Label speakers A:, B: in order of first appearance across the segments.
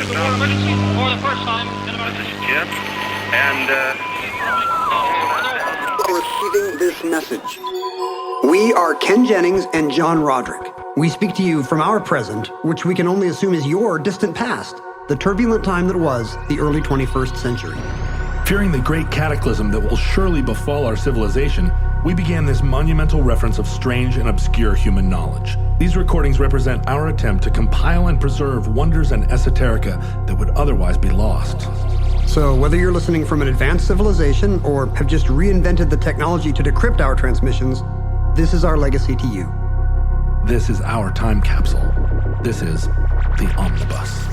A: emergency for the first time in about...
B: This is Jim, and
C: Receiving this message. We are Ken Jennings and John Roderick. We speak to you from our present, which we can only assume is your distant past, the turbulent time that was the early 21st century.
D: Fearing the great cataclysm that will surely befall our civilization, we began this monumental reference of strange and obscure human knowledge. These recordings represent our attempt to compile and preserve wonders and esoterica that would otherwise be lost.
C: So whether you're listening from an advanced civilization or have just reinvented the technology to decrypt our transmissions, this is our legacy to you.
D: This is our time capsule. This is the Omnibus.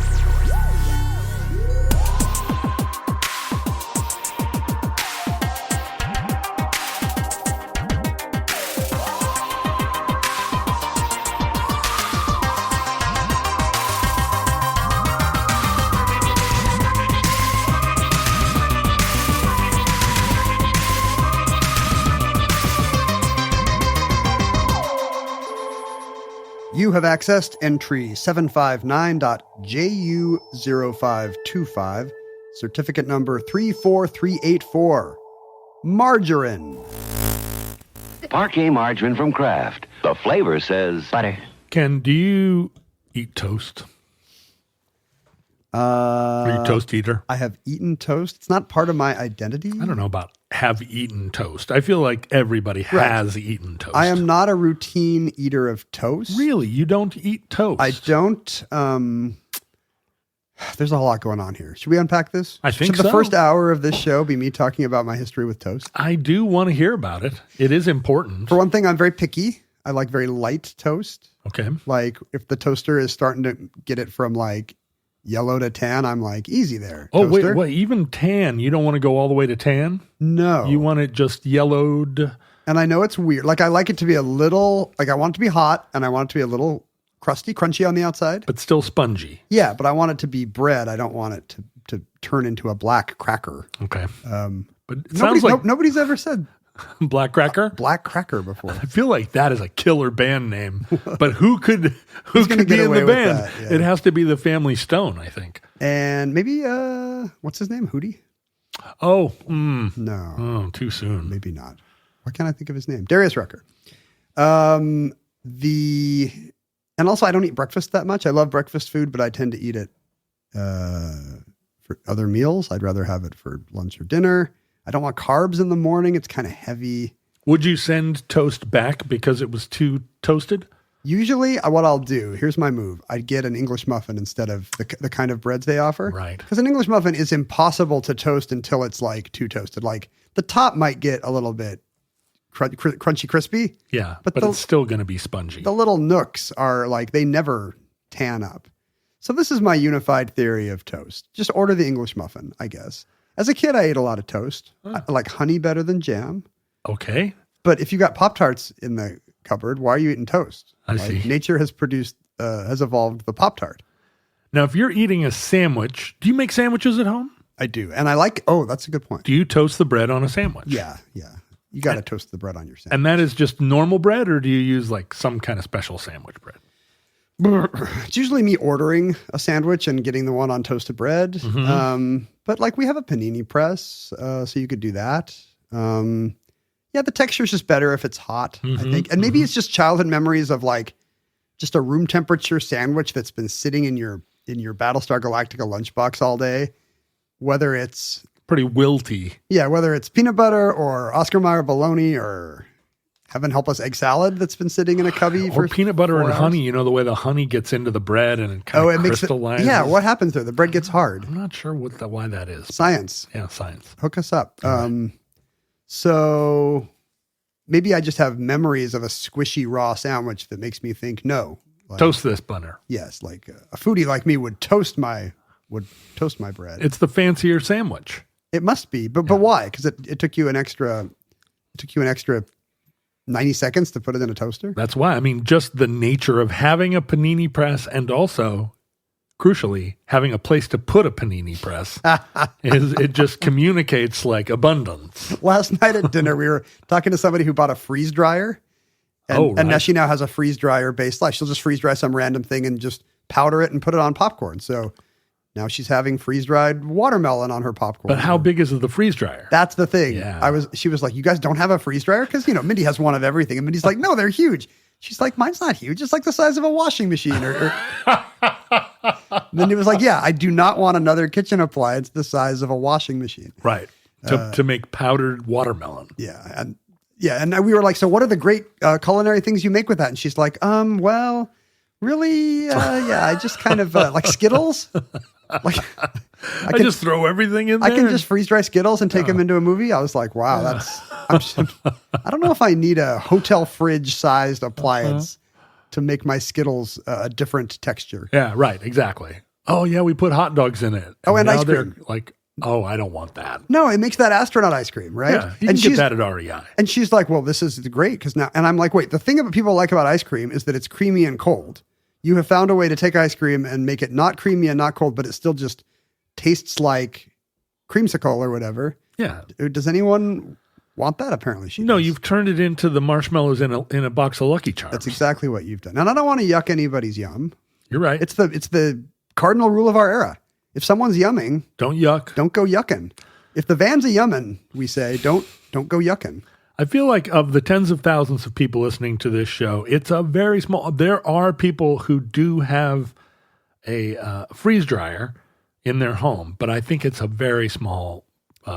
C: You have accessed entry 759.JU0525, certificate number 34384. Margarine.
E: Parquet margarine from Kraft. The flavor says butter.
D: Ken, do you eat toast? Are you a toast eater?
C: I have eaten toast. It's not part of my identity.
D: I don't know about have eaten toast. I feel like everybody has eaten toast.
C: I am not a routine eater of toast.
D: Really? You don't eat toast?
C: I don't. There's a lot going on here. Should we unpack this?
D: I think
C: Should the
D: so.
C: first hour of this show be me talking about my history with toast?
D: I do want to hear about it. It is important.
C: For one thing, I'm very picky. I like very light toast.
D: Okay.
C: Like if the toaster is starting to get it from like yellow to tan, I'm like, easy there.
D: Oh,
C: toaster.
D: wait, even tan? You don't want to go all the way to tan?
C: No.
D: You want it just yellowed?
C: And I know it's weird. Like I like it to be a little, like I want it to be hot and I want it to be a little crusty, crunchy on the outside.
D: But still spongy.
C: Yeah, but I want it to be bread. I don't want it to turn into a black cracker.
D: Okay. But it
C: Nobody,
D: sounds like
C: nobody's ever said
D: Black Cracker?
C: black cracker before.
D: I feel like that is a killer band name. But who could
C: gonna
D: be
C: get
D: in
C: away
D: the
C: with
D: band?
C: that? Yeah.
D: It has to be the Family Stone, I think.
C: And maybe, what's his name? Hootie?
D: Oh,
C: No,
D: oh, too soon.
C: maybe not. Why can't I think of his name? Darius Rucker. And also I don't eat breakfast that much. I love breakfast food, but I tend to eat it for other meals. I'd rather have it for lunch or dinner. I don't want carbs in the morning. It's kind of heavy.
D: Would you send toast back because it was too toasted?
C: Usually what I'll do, here's my move. I'd get an English muffin instead of the kind of breads they offer.
D: Right.
C: Because an English muffin is impossible to toast until it's like too toasted. Like the top might get a little bit crunchy, crispy.
D: Yeah,
C: But
D: but it's still going to be spongy.
C: The little nooks are like, they never tan up. So this is my unified theory of toast. Just order the English muffin, I guess. As a kid, I ate a lot of toast. I like honey better than jam.
D: Okay.
C: But if you got Pop-Tarts in the cupboard, why are you eating toast?
D: I see.
C: Nature has evolved the Pop-Tart.
D: Now, if you're eating a sandwich, do you make sandwiches at home?
C: I do. And that's a good point.
D: Do you toast the bread on a sandwich?
C: Yeah. You got to toast the bread on your sandwich.
D: And that is just normal bread, or do you use like some kind of special sandwich bread?
C: It's usually me ordering a sandwich and getting the one on toasted bread.
D: Mm-hmm.
C: But like we have a panini press, so you could do that. Yeah, the texture is just better if it's hot, I think. And maybe it's just childhood memories of like just a room temperature sandwich that's been sitting in your Battlestar Galactica lunchbox all day. Whether it's
D: pretty wilty.
C: Yeah, whether it's peanut butter or Oscar Mayer bologna or heaven help us egg salad that's been sitting in a cubby for
D: Or peanut butter
C: 4
D: and
C: hours.
D: honey, you know, the way the honey gets into the bread and it kind of crystallizes.
C: Yeah, what happens there? The bread gets hard.
D: I'm not sure why that is.
C: Science.
D: Yeah, science.
C: Hook us up. So maybe I just have memories of a squishy raw sandwich that makes me think, no. Like,
D: Toast this bunner.
C: Yes, like a foodie like me would toast my bread.
D: It's the fancier sandwich.
C: It must be, but why? Because it took you an extra 90 seconds to put it in a toaster?
D: That's why. I mean, just the nature of having a panini press and also, crucially, having a place to put a panini press it just communicates like abundance.
C: Last night at dinner, we were talking to somebody who bought a freeze dryer. And now she now has a freeze dryer based life. She'll just freeze dry some random thing and just powder it and put it on popcorn. So Now she's having freeze-dried watermelon on her popcorn.
D: But how big is the freeze dryer?
C: That's the thing.
D: Yeah.
C: She was like, you guys don't have a freeze dryer? Because, Mindy has one of everything. And Mindy's like, no, they're huge. She's like, mine's not huge. It's like the size of a washing machine. Then it was like, yeah, I do not want another kitchen appliance the size of a washing machine.
D: Right. To make powdered watermelon.
C: Yeah. And we were like, so what are the great culinary things you make with that? And she's like, well, really, I just kind of like Skittles. Like
D: I just throw everything in there.
C: I can just freeze dry Skittles and take them into a movie. I was like, wow, I don't know if I need a hotel fridge sized appliance to make my Skittles a different texture.
D: Yeah, right. Exactly. Oh yeah, we put hot dogs in it.
C: And
D: now
C: ice cream.
D: They're like, oh, I don't want that.
C: No, it makes that astronaut ice cream, right?
D: Yeah, you can get that at REI.
C: And she's like, well, this is great because now, and I'm like, wait, the thing that people like about ice cream is that it's creamy and cold. You have found a way to take ice cream and make it not creamy and not cold, but it still just tastes like creamsicle or whatever.
D: Yeah.
C: Does anyone want that? Apparently she does.
D: You've turned it into the marshmallows in a box of Lucky Charms.
C: That's exactly what you've done. And I don't want to yuck anybody's yum.
D: You're right.
C: It's the cardinal rule of our era. If someone's yumming,
D: don't yuck.
C: Don't go yucking. If the van's a yummin', we say, don't go yucking.
D: I feel like of the tens of thousands of people listening to this show, it's a very small. There are people who do have a freeze dryer in their home, but I think it's a very small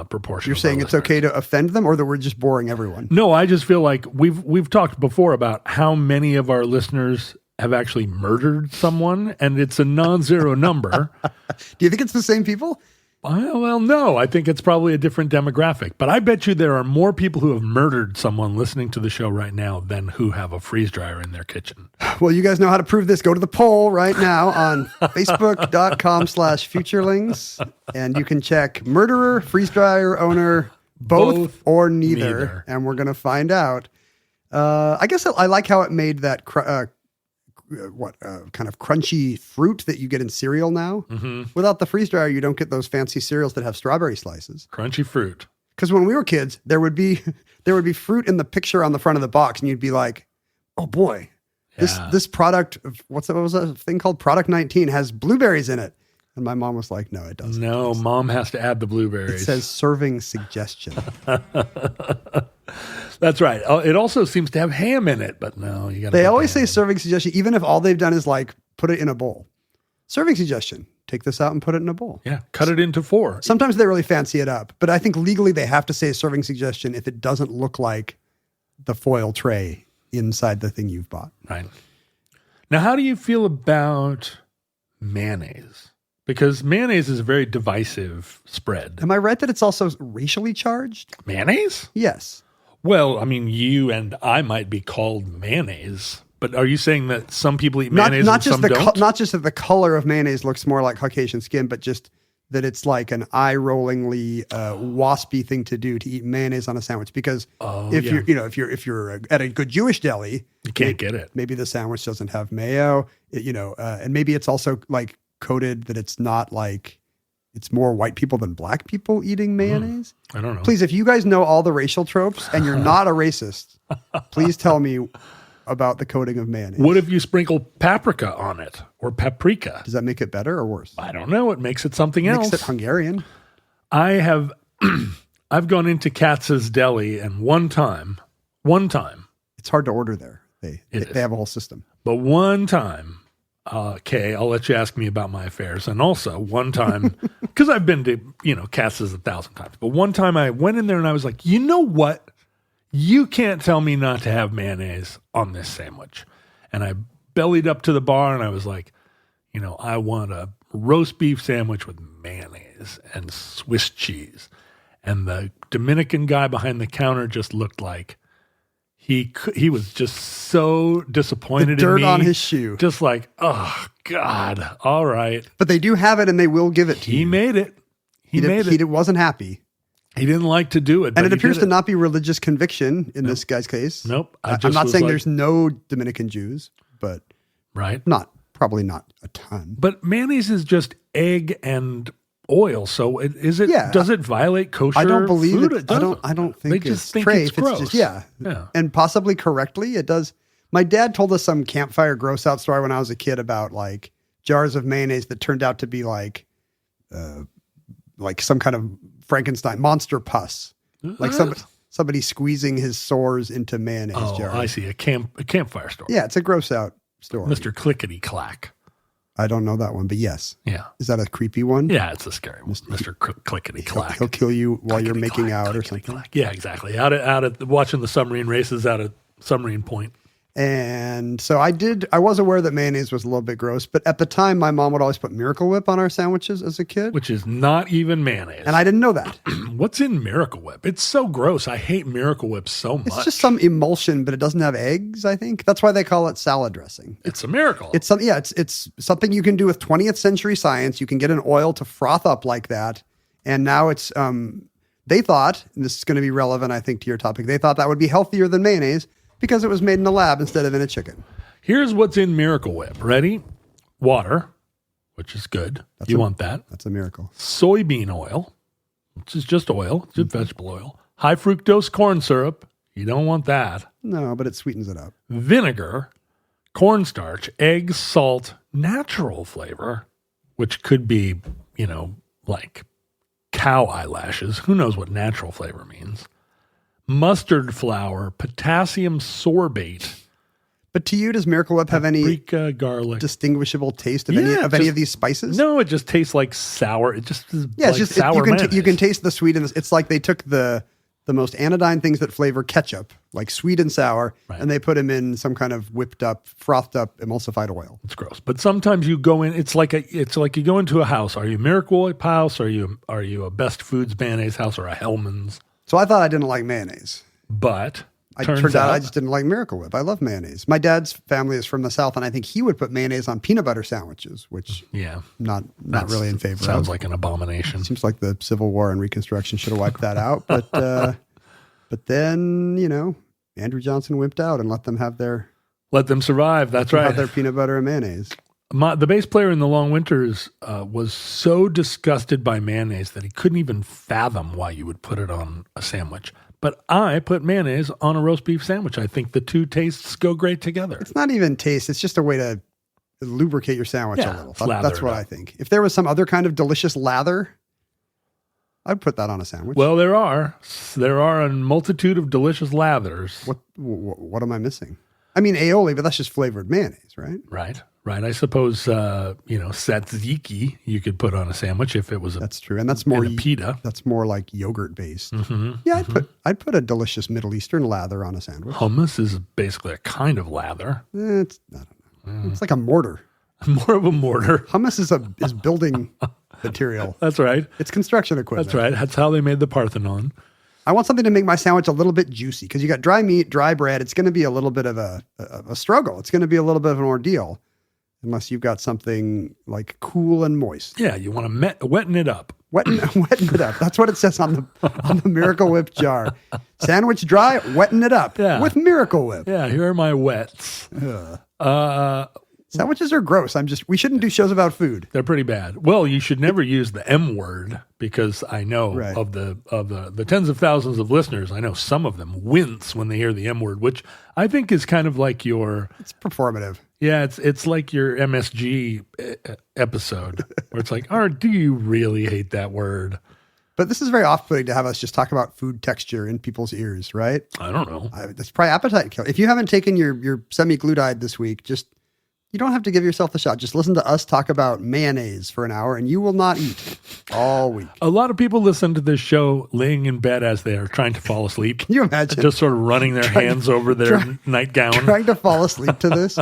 D: proportion.
C: You're saying it's okay to offend them, or that we're just boring everyone?
D: No, I just feel like we've talked before about how many of our listeners have actually murdered someone, and it's a non-zero number.
C: Do you think it's the same people?
D: Well, no, I think it's probably a different demographic, but I bet you there are more people who have murdered someone listening to the show right now than who have a freeze dryer in their kitchen.
C: Well, you guys know how to prove this. Go to the poll right now on facebook.com/futurelings, and you can check murderer, freeze dryer owner, both or neither. And we're going to find out. I guess I like how it made that kind of crunchy fruit that you get in cereal now. Mm-hmm. Without the freeze dryer, you don't get those fancy cereals that have strawberry slices.
D: Crunchy fruit.
C: Because when we were kids, there would be fruit in the picture on the front of the box, and you'd be like, "Oh boy, this product, what was that thing called? Product 19 has blueberries in it." And my mom was like, "No, it doesn't."
D: No, Mom has to add the blueberries.
C: It says serving suggestion.
D: That's right. It also seems to have ham in it, but no, you got to.
C: They always say serving suggestion, even if all they've done is like put it in a bowl. Serving suggestion. Take this out and put it in a bowl.
D: Yeah, cut it into 4.
C: Sometimes they really fancy it up, but I think legally they have to say serving suggestion if it doesn't look like the foil tray inside the thing you've bought.
D: Right. Now, how do you feel about mayonnaise? Because mayonnaise is a very divisive spread.
C: Am I right that it's also racially charged?
D: Mayonnaise?
C: Yes.
D: Well, I mean, you and I might be called mayonnaise, but are you saying that some people eat mayonnaise and some don't?
C: Not just that the color of mayonnaise looks more like Caucasian skin, but just that it's like an eye-rollingly waspy thing to do to eat mayonnaise on a sandwich. Because if you're at a good Jewish deli,
D: you can't get it.
C: Maybe the sandwich doesn't have mayo, and maybe it's also like coated that it's not like. It's more white people than black people eating mayonnaise.
D: I don't know.
C: Please, if you guys know all the racial tropes and you're not a racist, please tell me about the coating of mayonnaise.
D: What if you sprinkle paprika on it or paprika?
C: Does that make it better or worse?
D: I don't know. It makes it something else.
C: Makes it Hungarian.
D: I've gone into Katz's Deli, and one time.
C: It's hard to order there. They have a whole system.
D: But one time. Okay, I'll let you ask me about my affairs. And also one time, because I've been to, Cass's 1,000 times, but one time I went in there and I was like, you know what? You can't tell me not to have mayonnaise on this sandwich. And I bellied up to the bar and I was like, I want a roast beef sandwich with mayonnaise and Swiss cheese. And the Dominican guy behind the counter just looked like he was just so disappointed
C: the dirt
D: in me.
C: On his shoe.
D: Just like, oh, God, all right.
C: But they do have it and they will give it to you.
D: He made it. He
C: wasn't happy.
D: He didn't like to do it.
C: And it appears to not be religious conviction in this guy's case.
D: Nope.
C: I'm not saying there's no Dominican Jews, but
D: right.
C: Probably not a ton.
D: But mayonnaise is just egg and oil. So does it violate kosher food?
C: I don't believe it. I don't think
D: they
C: it's
D: just think
C: trafe.
D: it's gross.
C: It's just, and possibly correctly it does. My dad told us some campfire gross out story when I was a kid about like jars of mayonnaise that turned out to be like like some kind of Frankenstein monster pus, like somebody squeezing his sores into mayonnaise jar.
D: I see. A campfire store.
C: Yeah, it's a gross out story.
D: Mr. Clickety Clack.
C: I don't know that one, but yes.
D: Yeah.
C: Is that a creepy one?
D: Yeah, it's a scary one. Mr. Clickety Clack.
C: He'll kill you while you're making out or something.
D: Clack. Yeah, exactly. Out at watching the submarine races out at Submarine Point.
C: And so I was aware that mayonnaise was a little bit gross, but at the time my mom would always put Miracle Whip on our sandwiches as a kid.
D: Which is not even mayonnaise.
C: And I didn't know that.
D: What's in Miracle Whip? It's so gross. I hate Miracle Whip so much.
C: It's just some emulsion, but it doesn't have eggs, I think. That's why they call it salad dressing.
D: It's a miracle.
C: It's something you can do with 20th century science. You can get an oil to froth up like that. And now it's, they thought, and this is going to be relevant, I think, to your topic, they thought that would be healthier than mayonnaise because it was made in the lab instead of in a chicken.
D: Here's what's in Miracle Whip. Ready? Water, which is good. You want that.
C: That's a miracle.
D: Soybean oil, which is just oil, just vegetable oil. High fructose corn syrup. You don't want that.
C: No, but it sweetens it up.
D: Vinegar, cornstarch, eggs, salt, natural flavor, which could be, like cow eyelashes. Who knows what natural flavor means? Mustard flour, potassium sorbate.
C: But to you, does Miracle Whip have any
D: garlic
C: distinguishable taste of any of these spices?
D: No, it just tastes like sour. It just is sour
C: you can taste the sweet in this. It's like they took the most anodyne things that flavor ketchup, like sweet and sour, and they put them in some kind of whipped up, frothed up, emulsified oil.
D: It's gross. But sometimes you go in. It's like you go into a house. Are you Miracle Whip house? Are you a Best Foods mayonnaise house or a Hellman's?
C: So I thought I didn't like mayonnaise.
D: But
C: turns out I just didn't like Miracle Whip. I love mayonnaise. My dad's family is from the South, and I think he would put mayonnaise on peanut butter sandwiches, which not really in favor of.
D: Sounds like an abomination.
C: Seems like the Civil War and Reconstruction should have wiped that out. But then, Andrew Johnson wimped out and let them
D: survive. That's right.
C: Have their peanut butter and mayonnaise.
D: The bass player in the Long Winters was so disgusted by mayonnaise that he couldn't even fathom why you would put it on a sandwich. But I put mayonnaise on a roast beef sandwich. I think the two tastes go great together.
C: It's not even taste. It's just a way to lubricate your sandwich a little. That's what I think. If there was some other kind of delicious lather, I'd put that on a sandwich.
D: Well, there are a multitude of delicious lathers.
C: What am I missing? I mean, aioli, but that's just flavored mayonnaise, right?
D: Right. I suppose, tzatziki you could put on a sandwich if it was
C: that's true. And that's more
D: pita.
C: That's more like yogurt based.
D: Mm-hmm,
C: yeah, I'd put a delicious Middle Eastern lather on a sandwich.
D: Hummus is basically a kind of lather.
C: I don't know. It's like a mortar.
D: More of a mortar.
C: Hummus is building material.
D: That's right.
C: It's construction equipment.
D: That's right. That's how they made the Parthenon.
C: I want something to make my sandwich a little bit juicy because you got dry meat, dry bread. It's going to be a little bit of a struggle. It's going to be a little bit of an ordeal unless you've got something like cool and moist.
D: Yeah, you want to wetten it up.
C: Wetten it up. That's what it says on the Miracle Whip jar. Sandwich dry, wetten it up with Miracle Whip.
D: Yeah, here are my wets.
C: Sandwiches are gross. We shouldn't do shows about food.
D: They're pretty bad. Well, you should never use the M word because I know of the tens of thousands of listeners, I know some of them wince when they hear the M word, which I think is kind of like it's
C: performative.
D: Yeah, it's like your MSG episode where it's like, do you really hate that word?
C: But this is very off-putting to have us just talk about food texture in people's ears, right?
D: I don't know.
C: That's probably appetite killer. If you haven't taken your semi-glutide this week, you don't have to give yourself the shot. Just listen to us talk about mayonnaise for an hour and you will not eat all week.
D: A lot of people listen to this show laying in bed as they are trying to fall asleep.
C: Can you imagine?
D: Just sort of running their hands over their nightgown. Trying
C: to fall asleep to this.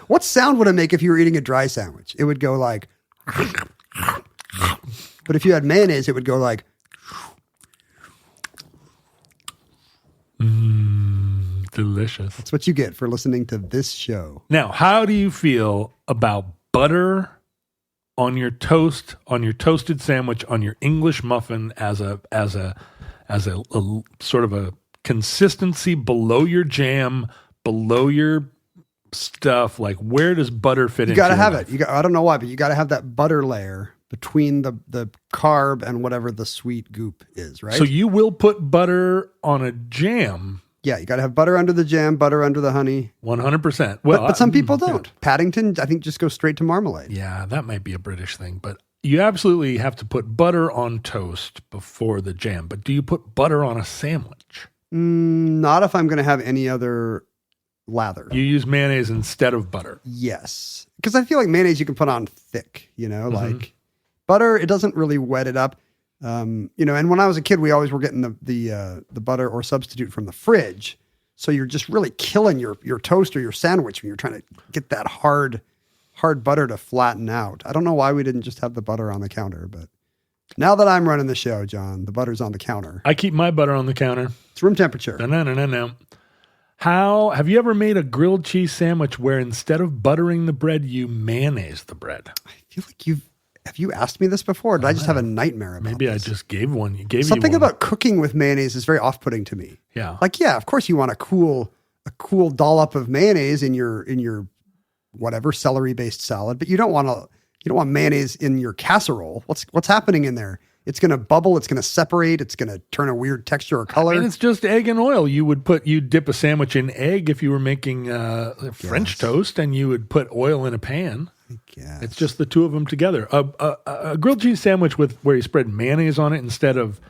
C: What sound would it make if you were eating a dry sandwich? It would go like, but if you had mayonnaise, it would go like,
D: delicious.
C: That's what you get for listening to this show.
D: Now, how do you feel about butter on your toast, on your toasted sandwich, on your English muffin as a sort of a consistency below your jam, below your stuff? Like, where does butter fit in?
C: You got to have it. I don't know why, but you got to have that butter layer between the carb and whatever the sweet goop is, right?
D: So you will put butter on a jam.
C: Yeah, you got to have butter under the jam, butter under the honey.
D: 100%. Well,
C: but some people don't. Paddington, I think, just goes straight to marmalade.
D: Yeah, that might be a British thing. But you absolutely have to put butter on toast before the jam, but do you put butter on a sandwich?
C: Not if I'm going to have any other lather.
D: You use mayonnaise instead of butter.
C: Yes. Because I feel like mayonnaise you can put on thick, like butter, it doesn't really wet it up. And when I was a kid, we always were getting the butter or substitute from the fridge. So you're just really killing your toast or your sandwich when you're trying to get that hard butter to flatten out. I don't know why we didn't just have the butter on the counter, but now that I'm running the show, John, the butter's on the counter.
D: I keep my butter on the counter.
C: It's room temperature.
D: No. How have you ever made a grilled cheese sandwich where instead of buttering the bread, you mayonnaise the bread?
C: I feel like have you asked me this before? Or did I just have a nightmare about
D: Maybe
C: this?
D: I just gave one.
C: Something about cooking with mayonnaise is very off-putting to me.
D: Yeah.
C: Of course you want a cool dollop of mayonnaise in your whatever celery-based salad, but you don't want mayonnaise in your casserole. What's happening in there? It's going to bubble. It's going to separate. It's going to turn a weird texture or color.
D: And it's just egg and oil. You'd dip a sandwich in egg if you were making French toast, and you would put oil in a pan.
C: I guess.
D: It's just the two of them together. A grilled cheese sandwich where you spread mayonnaise on it instead of.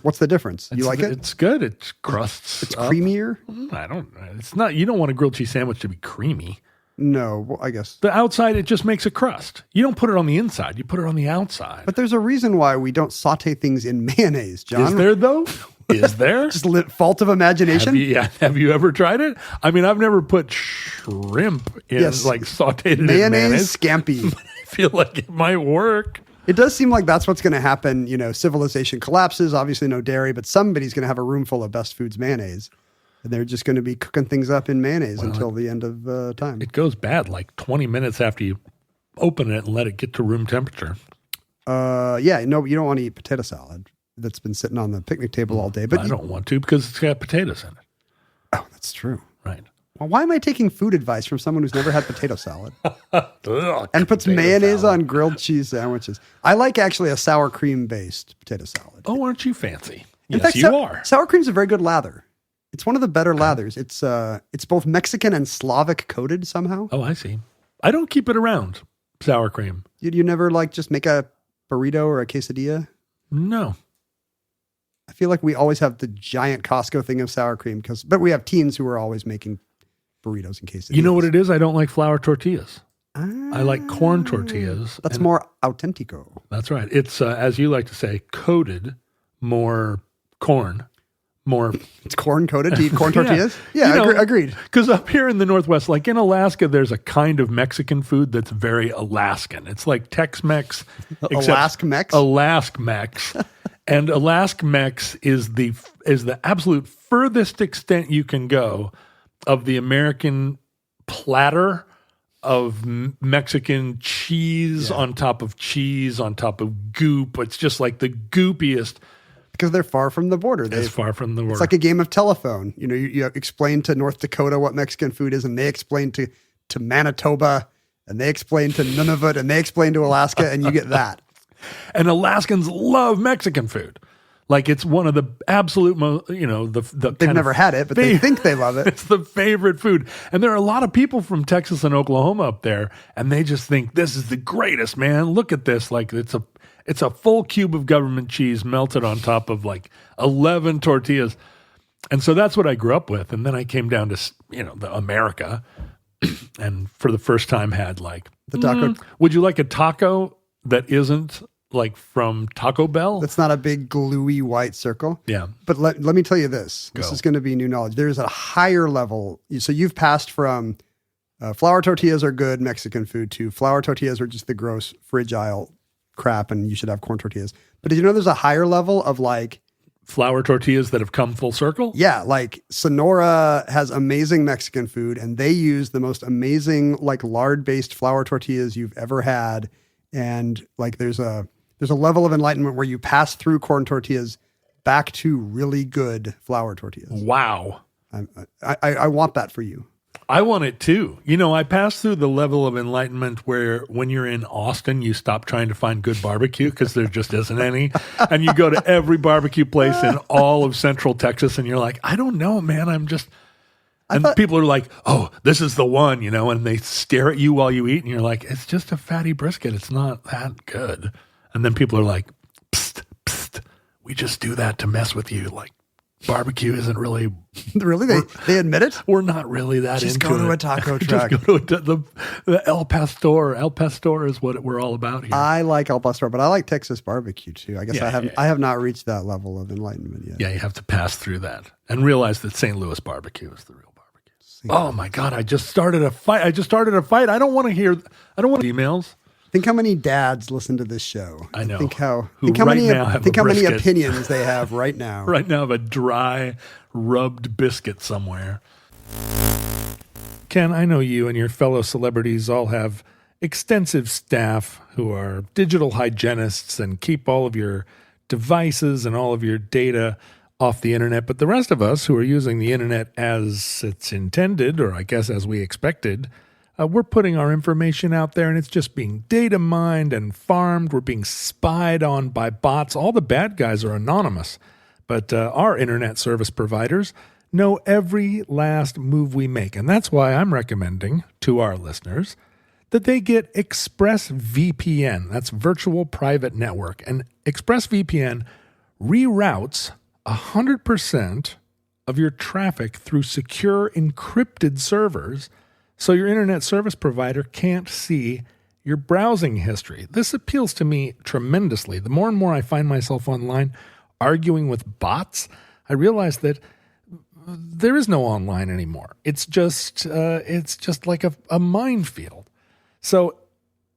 C: What's the difference? You like it?
D: It's good. It crusts.
C: It's
D: up.
C: creamier.
D: I don't. It's not. You don't want a grilled cheese sandwich to be creamy.
C: No, well, I guess.
D: The outside, it just makes a crust. You don't put it on the inside. You put it on the outside.
C: But there's a reason why we don't saute things in mayonnaise, John.
D: Is there, though? Is there?
C: Just fault of imagination?
D: Have you ever tried it? I mean, I've never put shrimp in, sauteed
C: mayonnaise.
D: Mayonnaise.
C: Scampi.
D: I feel like it might work.
C: It does seem like that's what's going to happen. Civilization collapses. Obviously, no dairy, but somebody's going to have a room full of Best Foods mayonnaise. And they're just going to be cooking things up in mayonnaise until the end of time.
D: It goes bad like 20 minutes after you open it and let it get to room temperature.
C: You don't want to eat potato salad that's been sitting on the picnic table all day. But
D: I don't want to because it's got potatoes in it.
C: Oh, that's true.
D: Right.
C: Well, why am I taking food advice from someone who's never had potato salad?
D: Ugh,
C: and puts mayonnaise on grilled cheese sandwiches. I like actually a sour cream based potato salad.
D: Oh, aren't you fancy?
C: In
D: Yes,
C: fact,
D: you are.
C: Sour cream's a very good lather. It's one of the better lathers. It's both Mexican and Slavic coated somehow.
D: Oh, I see. I don't keep it around, sour cream.
C: You never just make a burrito or a quesadilla?
D: No.
C: I feel like we always have the giant Costco thing of sour cream but we have teens who are always making burritos and quesadillas.
D: You know what it is? I don't like flour tortillas. I like corn tortillas.
C: That's more autentico.
D: That's right. It's, as you like to say, coated, more corn.
C: It's corn coated to eat corn tortillas? Yeah, agreed.
D: Because up here in the Northwest, like in Alaska, there's a kind of Mexican food that's very Alaskan. It's like Tex-Mex.
C: Alask-Mex?
D: Alask-Mex. And Alask-Mex is the absolute furthest extent you can go of the American platter of Mexican cheese on top of cheese, on top of goop. It's just like the goopiest.
C: Because they're far from the border.
D: It's far from the border.
C: It's like a game of telephone. You explain to North Dakota what Mexican food is, and they explain to Manitoba, and they explain to Nunavut, and they explain to Alaska, and you get that.
D: And Alaskans love Mexican food. Like it's one of the absolute most,
C: they've never had it, but they think they love it.
D: It's the favorite food. And there are a lot of people from Texas and Oklahoma up there, and they just think this is the greatest, man. Look at this. Like it's a full cube of government cheese melted on top of 11 tortillas. And so that's what I grew up with. And then I came down to, the America and for the first time had
C: the taco.
D: Would you like a taco that isn't from Taco Bell?
C: That's not a big gluey white circle.
D: Yeah.
C: But let me tell you this. This is going to be new knowledge. There's a higher level. So you've passed from flour tortillas are good Mexican food to flour tortillas are just the gross fridge aisle crap and you should have corn tortillas. But did you know there's a higher level of
D: flour tortillas that have come full circle?
C: Yeah, Sonora has amazing Mexican food and they use the most amazing lard-based flour tortillas you've ever had. And there's a level of enlightenment where you pass through corn tortillas back to really good flour tortillas.
D: Wow.
C: I want that for you.
D: I want it too. I passed through the level of enlightenment where when you're in Austin, you stop trying to find good barbecue because there just isn't any. And you go to every barbecue place in all of Central Texas and you're like, I don't know, man. And people are like, oh, this is the one, and they stare at you while you eat, and you're like, it's just a fatty brisket. It's not that good. And then people are like, psst, psst, we just do that to mess with you. Like, barbecue isn't really...
C: Really? They admit it?
D: We're not really that
C: just
D: into
C: go to
D: it.
C: a taco truck.
D: Just go to the El Pastor. El Pastor is what we're all about here.
C: I like El Pastor, but I like Texas barbecue too. I guess
D: Yeah,
C: I have not reached that level of enlightenment yet.
D: Yeah, you have to pass through that and realize that St. Louis barbecue is the real barbecue. Oh my God, I just started a fight. I don't want emails.
C: Think how many dads listen to this show.
D: I know.
C: Think how
D: many
C: opinions they have right now.
D: Right now, of a dry, rubbed biscuit somewhere. Ken, I know you and your fellow celebrities all have extensive staff who are digital hygienists and keep all of your devices and all of your data off the internet. But the rest of us who are using the internet as it's intended, or I guess as we expected, we're putting our information out there and it's just being data mined and farmed. We're being spied on by bots. All the bad guys are anonymous. But our internet service providers know every last move we make. And that's why I'm recommending to our listeners that they get ExpressVPN. That's Virtual Private Network. And ExpressVPN reroutes 100% of your traffic through secure encrypted servers, so your internet service provider can't see your browsing history. This appeals to me tremendously. The more and more I find myself online arguing with bots, I realize that there is no online anymore. It's just like a minefield. So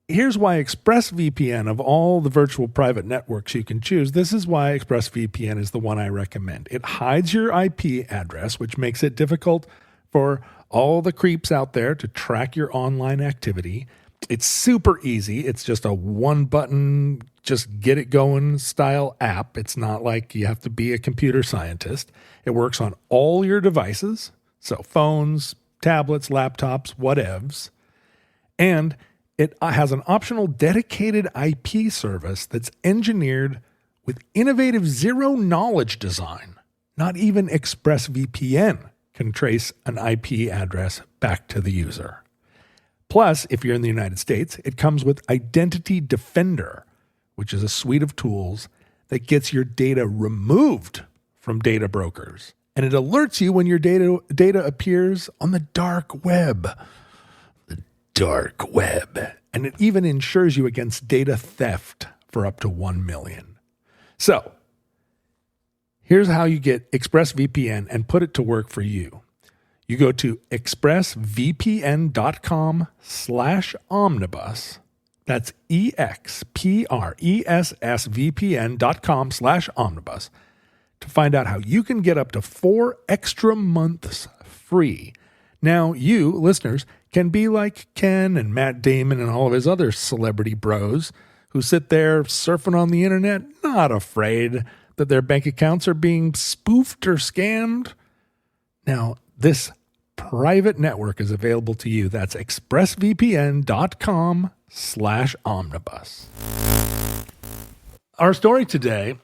D: here's why ExpressVPN, of all the virtual private networks you can choose, this is why ExpressVPN is the one I recommend. It hides your IP address, which makes it difficult for all the creeps out there to track your online activity. It's super easy. It's just a one button, just get it going style app. It's not like you have to be a computer scientist. It works on all your devices. So phones, tablets, laptops, whatevs. And it has an optional dedicated IP service that's engineered with innovative zero-knowledge design. Not even ExpressVPN can trace an IP address back to the user. Plus, if you're in the United States, it comes with Identity Defender, which is a suite of tools that gets your data removed from data brokers. And it alerts you when your data appears on the dark web. The dark web. And it even insures you against data theft for up to $1 million. So, here's how you get ExpressVPN and put it to work for you. You go to expressvpn.com/omnibus. That's expressvpn.com/omnibus to find out how you can get up to 4 extra months free. Now, you, listeners, can be like Ken and Matt Damon and all of his other celebrity bros who sit there surfing on the internet, not afraid that their bank accounts are being spoofed or scammed. Now, this private network is available to you. That's expressvpn.com/omnibus. Our story today...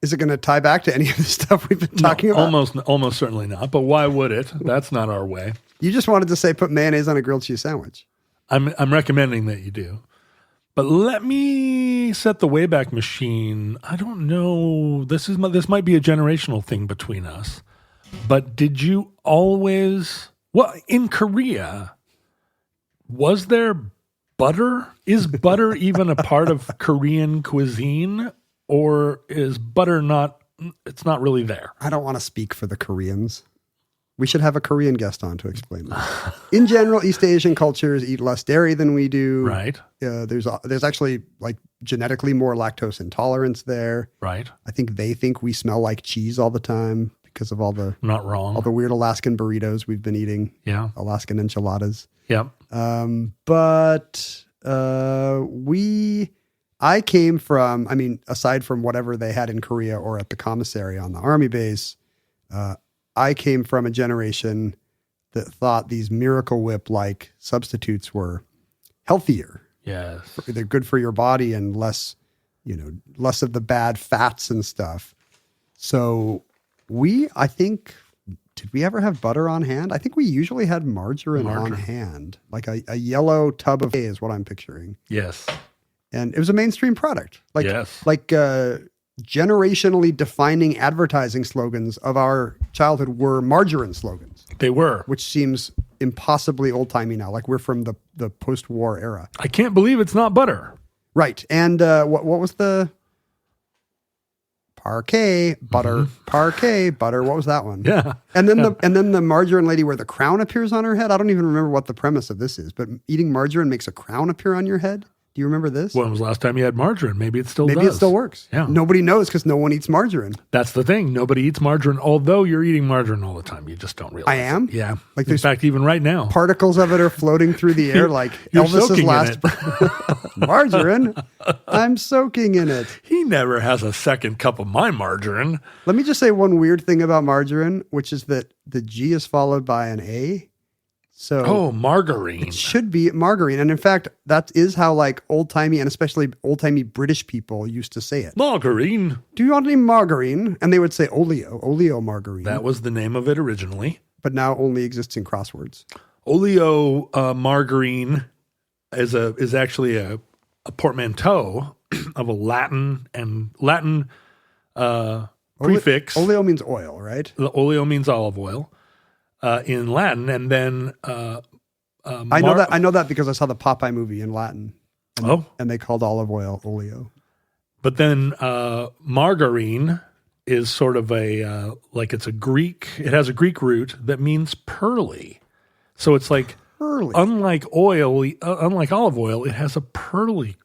C: Is it going to tie back to any of the stuff we've been talking about?
D: Almost certainly not. But why would it? That's not our way.
C: You just wanted to say put mayonnaise on a grilled cheese sandwich.
D: I'm recommending that you do. But let me set the Wayback Machine. I don't know. This might be a generational thing between us. But did you always... Well, in Korea, was there butter? Is butter even a part of Korean cuisine? Or is butter not... It's not really there?
C: I don't want to speak for the Koreans. We should have a Korean guest on to explain that. In general, East Asian cultures eat less dairy than we do.
D: Right.
C: There's actually like genetically more lactose intolerance there.
D: Right.
C: I think they think we smell like cheese all the time because of all the
D: not wrong.
C: All the weird Alaskan burritos we've been eating.
D: Yeah.
C: Alaskan enchiladas.
D: Yep.
C: I came from, I mean, aside from whatever they had in Korea or at the commissary on the army base, I came from a generation that thought these Miracle Whip-like substitutes were healthier.
D: Yes.
C: They're good for your body and less of the bad fats and stuff. So I think Did we ever have butter on hand? I think we usually had margarine. On hand. Like a yellow tub of hay is what I'm picturing.
D: Yes.
C: And it was a mainstream product. Like,
D: yes.
C: Generationally defining advertising slogans of our childhood were margarine slogans.
D: They were.
C: Which seems impossibly old-timey now. Like we're from the post-war era.
D: I can't believe it's not butter.
C: Right. And what was the parquet butter? Parquet butter. What was that one?
D: Yeah.
C: And then the margarine lady where the crown appears on her head. I don't even remember what the premise of this is, but eating margarine makes a crown appear on your head. Do you remember this?
D: When was the last time you had margarine? Maybe it still does.
C: Maybe it still works.
D: Yeah.
C: Nobody knows because no one eats margarine.
D: That's the thing. Nobody eats margarine, although you're eating margarine all the time. You just don't realize
C: I am?
D: it. Yeah.
C: Like
D: in fact, even right now.
C: Particles of it are floating through the air like
D: You're
C: Elvis's
D: soaking
C: last margarine. I'm soaking in it.
D: He never has a second cup of my margarine.
C: Let me just say one weird thing about margarine, which is that the G is followed by an A. So
D: margarine.
C: It should be margarine. And in fact, that is how like old-timey and especially old-timey British people used to say it.
D: Margarine.
C: Do you want any margarine? And they would say oleo margarine.
D: That was the name of it originally.
C: But now only exists in crosswords.
D: Oleo margarine is actually a portmanteau of a Latin prefix.
C: Oleo means oil, right?
D: The oleo means olive oil. In Latin, and then
C: I know that because I saw the Popeye movie in Latin. And they called olive oil oleo.
D: But then margarine is sort of it's a Greek. It has a Greek root that means pearly. So it's like
C: pearly.
D: Unlike olive oil, it has a pearly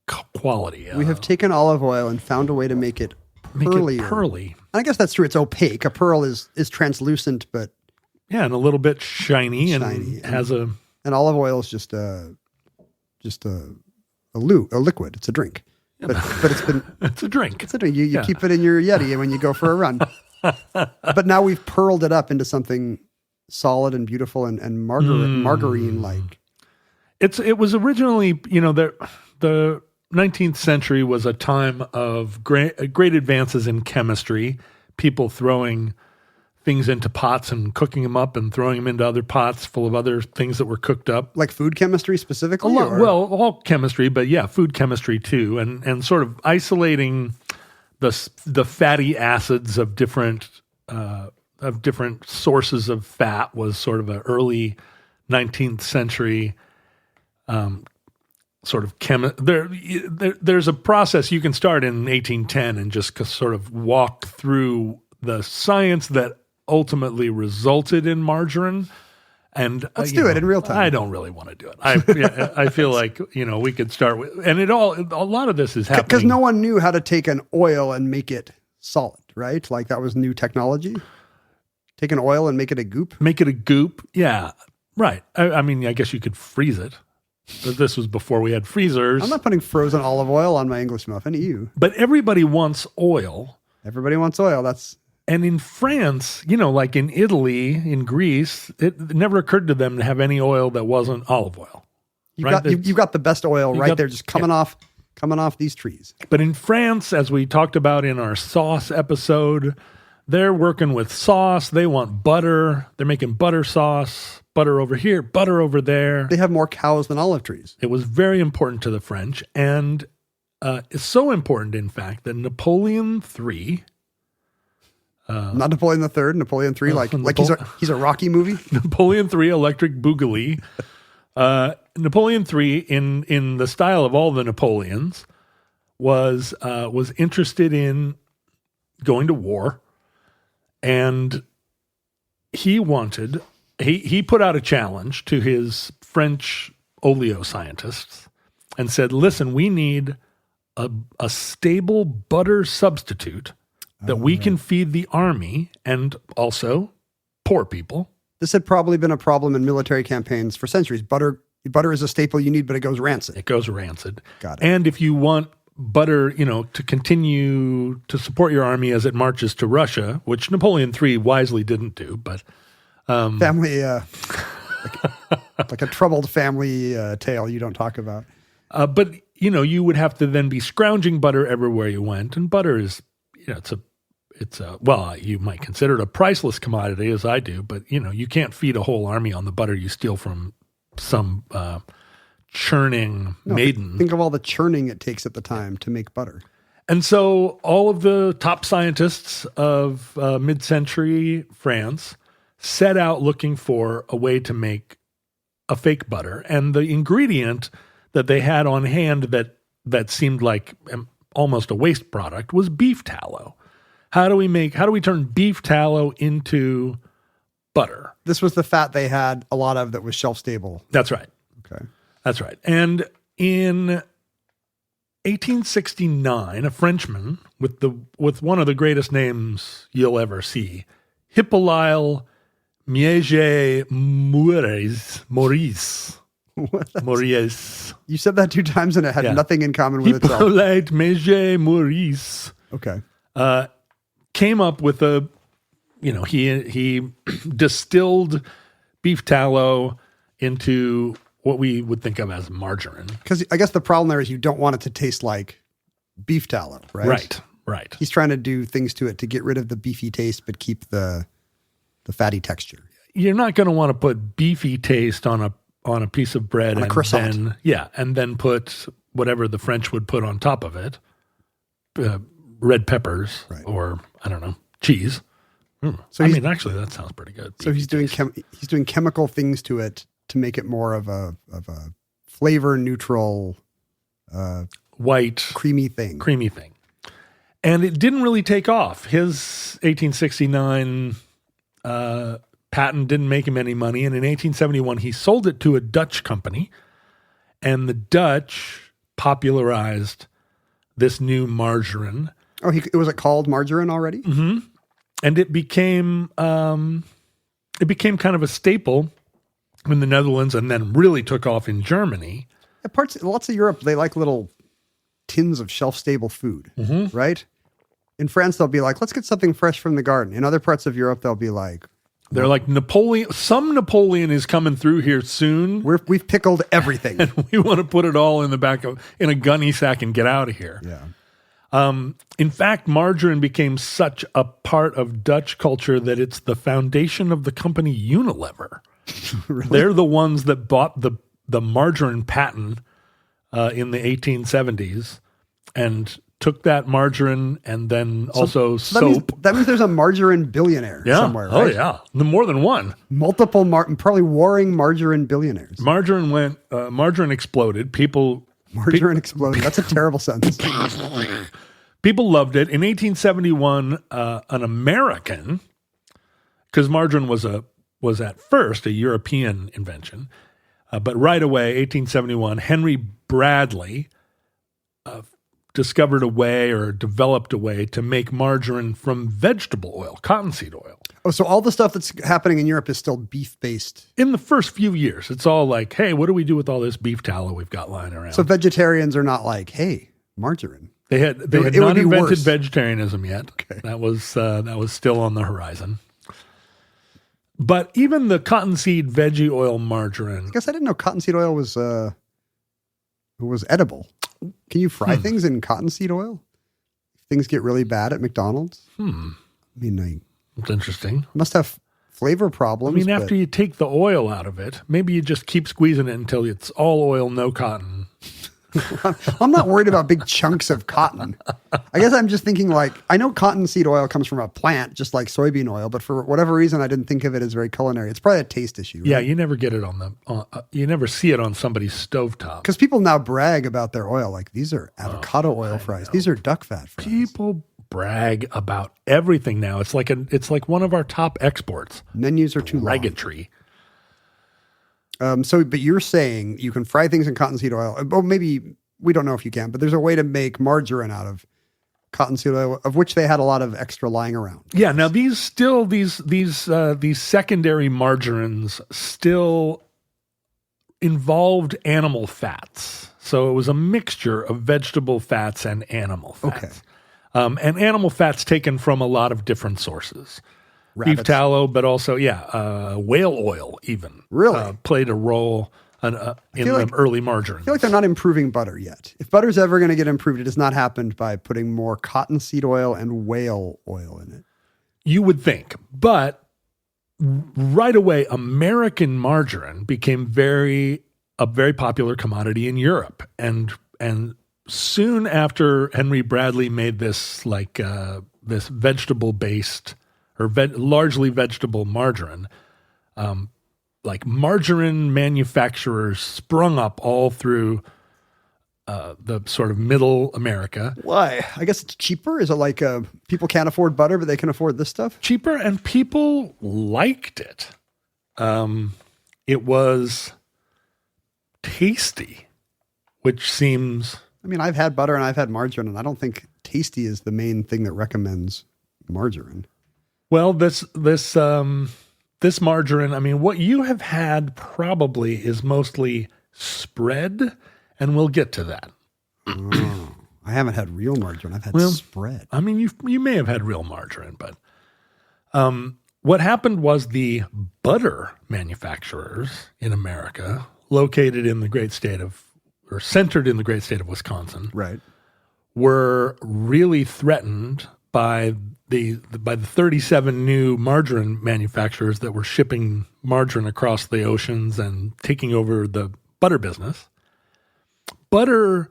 D: quality.
C: We have taken olive oil and found a way to make it pearly. And I guess that's true. It's opaque. A pearl is translucent, but.
D: Yeah, and a little bit shiny and has a...
C: And olive oil is just a liquid. It's a drink. But it's been...
D: It's a drink.
C: It's a drink. You keep it in your Yeti when you go for a run. But now we've pearled it up into something solid and beautiful and margarine-like.
D: It was originally, the 19th century was a time of great advances in chemistry, people throwing things into pots and cooking them up and throwing them into other pots full of other things that were cooked up.
C: Like food chemistry specifically?
D: Well, all chemistry, but yeah, food chemistry too. And sort of isolating the fatty acids of different sources of fat was sort of an early 19th century sort of there's a process you can start in 1810 and just sort of walk through the science that ultimately resulted in margarine. And
C: let's do it in real time.
D: I don't really want to do it. I feel like, we could start with, and a lot of this is happening.
C: Because no one knew how to take an oil and make it solid, right? Like that was new technology. Take an oil and make it a goop.
D: Make it a goop. Yeah. Right. I mean, I guess you could freeze it. But this was before we had freezers.
C: I'm not putting frozen olive oil on my English muffin. You.
D: But everybody wants oil.
C: Everybody wants oil.
D: And in France, like in Italy, in Greece, it never occurred to them to have any oil that wasn't olive oil.
C: You've got the best oil right there, just coming off these trees.
D: But in France, as we talked about in our sauce episode, they're working with sauce. They want butter. They're making butter sauce. Butter over here, butter over there.
C: They have more cows than olive trees.
D: It was very important to the French, and it's so important, in fact, that Napoleon III.
C: Not Napoleon III, Napoleon III, like he's a Rocky movie.
D: Napoleon III, Electric Boogaloo. Napoleon III, in the style of all the Napoleons, was interested in going to war, and he put out a challenge to his French oleo scientists and said, "Listen, we need a stable butter substitute." That we can feed the army and also poor people.
C: This had probably been a problem in military campaigns for centuries. Butter is a staple you need, but it goes rancid.
D: It goes rancid.
C: Got it.
D: And if you want butter, to continue to support your army as it marches to Russia, which Napoleon III wisely didn't do, but
C: family, like a troubled family tale you don't talk about.
D: But you would have to then be scrounging butter everywhere you went, and butter is, you might consider it a priceless commodity, as I do, but you can't feed a whole army on the butter you steal from some churning maiden.
C: Think of all the churning it takes at the time to make butter.
D: And so all of the top scientists of mid-century France set out looking for a way to make a fake butter. And the ingredient that they had on hand that seemed like almost a waste product was beef tallow. How do we turn beef tallow into butter?
C: This was the fat they had a lot of that was shelf stable.
D: That's right.
C: Okay.
D: That's right. And in 1869, a Frenchman with one of the greatest names you'll ever see, Hippolyte Miege Maurice.
C: You said that 2 times and it had nothing in common with itself.
D: Hippolyte Miege Maurice.
C: Okay.
D: Came up with he distilled beef tallow into what we would think of as margarine.
C: Because I guess the problem there is you don't want it to taste like beef tallow, right?
D: Right.
C: He's trying to do things to it to get rid of the beefy taste but keep the fatty texture.
D: You're not going to want to put beefy taste on a piece of bread
C: and croissant.
D: And then put whatever the French would put on top of it, red peppers or I don't know, cheese. So actually that sounds pretty good.
C: So he's doing chemical things to it to make it more of a flavor neutral,
D: white,
C: creamy thing.
D: And it didn't really take off. His 1869 patent didn't make him any money. And in 1871, he sold it to a Dutch company. And the Dutch popularized this new margarine.
C: Oh, was it called margarine already?
D: Mm-hmm. And it became kind of a staple in the Netherlands and then really took off in Germany.
C: Lots of Europe, they like little tins of shelf-stable food, right? In France, they'll be like, let's get something fresh from the garden. In other parts of Europe, they'll be like...
D: They're like, Napoleon. Some Napoleon is coming through here soon.
C: We've pickled everything.
D: And we want to put it all in a gunny sack and get out of here.
C: Yeah.
D: In fact, margarine became such a part of Dutch culture that it's the foundation of the company Unilever.
C: Really?
D: They're the ones that bought the margarine patent in the 1870s and took that margarine and then also soap.
C: That means there's a margarine billionaire somewhere, right?
D: Oh, yeah. More than one.
C: Multiple, probably warring margarine billionaires.
D: Margarine exploded.
C: Margarine exploded. That's a terrible sentence.
D: People loved it. In 1871, an American, because margarine was at first a European invention, but right away, 1871, Henry Bradley discovered a way or developed a way to make margarine from vegetable oil, cottonseed oil.
C: Oh, so all the stuff that's happening in Europe is still beef-based?
D: In the first few years, it's all like, hey, what do we do with all this beef tallow we've got lying around?
C: So vegetarians are not like, hey, margarine.
D: They had not invented vegetarianism yet. Okay. That was still on the horizon. But even the cottonseed veggie oil margarine.
C: I guess I didn't know cottonseed oil was edible. Can you fry things in cottonseed oil? Things get really bad at McDonald's. I mean,
D: that's interesting.
C: Must have flavor problems.
D: After you take the oil out of it, maybe you just keep squeezing it until it's all oil, no cotton.
C: I'm not worried about big chunks of cotton. I guess I'm just thinking I know cottonseed oil comes from a plant, just like soybean oil, but for whatever reason, I didn't think of it as very culinary. It's probably a taste issue. Right?
D: Yeah, you never get it you never see it on somebody's stovetop.
C: Because people now brag about their oil. Like, these are avocado oil fries. These are duck fat fries.
D: People brag about everything now. It's like one of our top exports.
C: Menus are too long.
D: Braggatry.
C: But you're saying you can fry things in cottonseed oil. Oh, maybe we don't know if you can, but there's a way to make margarine out of cottonseed oil, of which they had a lot of extra lying around.
D: Yeah. Now these secondary margarines still involved animal fats. So it was a mixture of vegetable fats and animal fats.
C: Okay.
D: And animal fats taken from a lot of different sources.
C: Rabbits.
D: Beef tallow, but also, whale oil even.
C: Really?
D: Played a role. in the early margarine.
C: I feel like they're not improving butter yet. If butter's ever going to get improved, it has not happened by putting more cottonseed oil and whale oil in it.
D: You would think, but right away, American margarine became a very popular commodity in Europe, and soon after Henry Bradley made this this vegetable based or largely vegetable margarine, like margarine manufacturers sprung up all through the sort of middle America.
C: Why? I guess it's cheaper. Is it like people can't afford butter, but they can afford this stuff?
D: Cheaper, and people liked it. It was tasty, which seems...
C: I mean, I've had butter and I've had margarine, and I don't think tasty is the main thing that recommends margarine.
D: Well, this margarine, I mean, what you have had probably is mostly spread, and we'll get to that.
C: Oh, I haven't had real margarine. I've had spread.
D: I mean, you may have had real margarine, but what happened was the butter manufacturers in America, located in the great state of, or centered in the great state of Wisconsin,
C: right,
D: were really threatened by the 37 new margarine manufacturers that were shipping margarine across the oceans and taking over the butter business. Butter,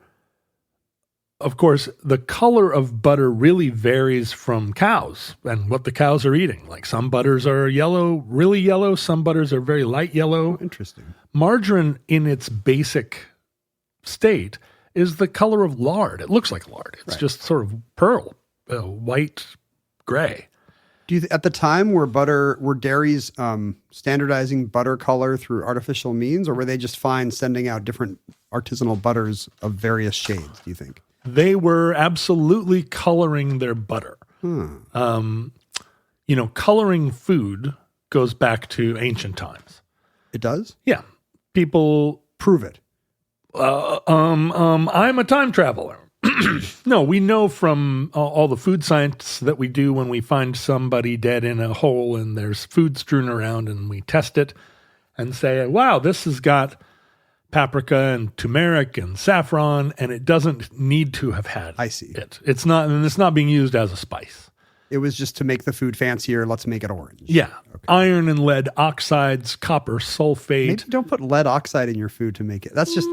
D: of course, the color of butter really varies from cows and what the cows are eating. Like some butters are yellow, really yellow. Some butters are very light yellow.
C: Oh, interesting. Margarine
D: in its basic state is the color of lard. It looks like lard. It's just sort of pearl, white, gray.
C: Do you at the time were dairies standardizing butter color through artificial means, or were they just fine sending out different artisanal butters of various shades? Do you think
D: they were absolutely coloring their butter? Coloring food goes back to ancient times.
C: It does?
D: Yeah, people
C: prove it.
D: I'm a time traveler. No, we know from all the food science that we do when we find somebody dead in a hole and there's food strewn around, and we test it and say, wow, this has got paprika and turmeric and saffron, and it doesn't need to have had it. It's not being used as a spice.
C: It was just to make the food fancier. Let's make it orange.
D: Yeah. Okay. Iron and lead oxides, copper sulfate.
C: Maybe don't put lead oxide in your food to make it. That's just...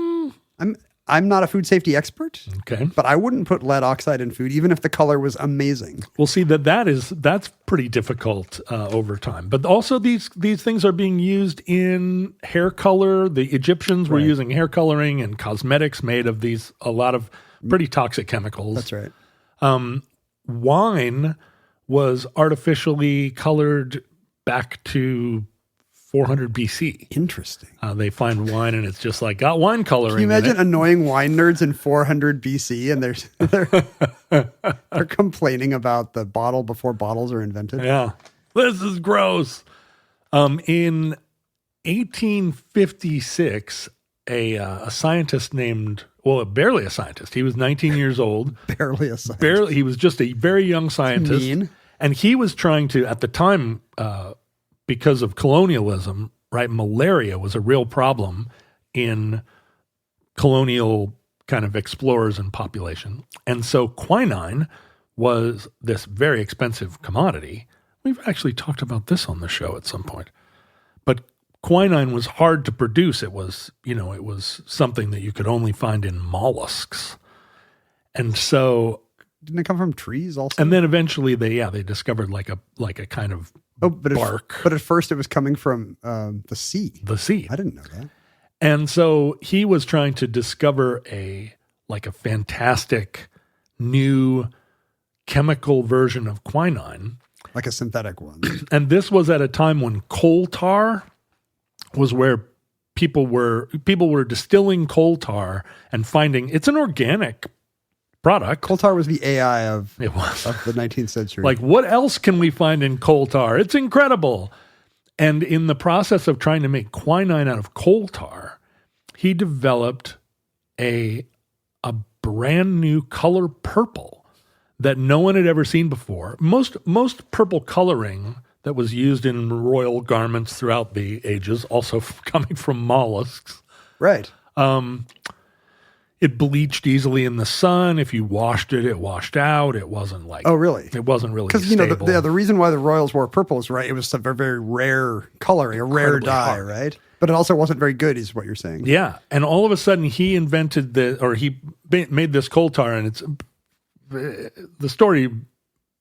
C: I'm not a food safety expert, but I wouldn't put lead oxide in food, even if the color was amazing.
D: We'll see that's pretty difficult over time. But also these things are being used in hair color. The Egyptians were using hair coloring and cosmetics made of a lot of pretty toxic chemicals.
C: That's right.
D: Wine was artificially colored back to 400 BC.
C: Interesting.
D: They find wine and it's just like got wine coloring.
C: Can you imagine annoying wine nerds in 400 BC and they're complaining about the bottle before bottles are invented?
D: Yeah. This is gross. In 1856, a scientist named, barely a scientist. He was 19 years old.
C: Barely a scientist.
D: He was just a very young scientist.
C: Mean.
D: And he was trying to, at the time, because of colonialism, right? Malaria was a real problem in colonial kind of explorers and population. And so quinine was this very expensive commodity. We've actually talked about this on the show at some point. But quinine was hard to produce. It was, it was something that you could only find in mollusks. And so...
C: Didn't it come from trees also?
D: And then eventually they discovered like a kind of bark.
C: But at first it was coming from the sea.
D: The sea.
C: I didn't know that.
D: And so he was trying to discover a fantastic new chemical version of quinine.
C: Like a synthetic one.
D: And this was at a time when coal tar was where people were distilling coal tar and finding it's an organic product.
C: Coal tar was the AI of the 19th century.
D: Like, what else can we find in coal tar? It's incredible. And in the process of trying to make quinine out of coal tar, he developed a brand new color purple that no one had ever seen before. Most purple coloring that was used in royal garments throughout the ages, also coming from mollusks,
C: Right.
D: It bleached easily in the sun. If you washed it, it washed out. It wasn't like...
C: Oh, really?
D: It wasn't really
C: Because,
D: stable.
C: the reason why the Royals wore purple is, right, it was a very, very rare color, a rare
D: Incredibly
C: dye,
D: hard.
C: right? But it also wasn't very good, is what you're saying.
D: Yeah. And all of a sudden, he invented he made this coal tar, and the story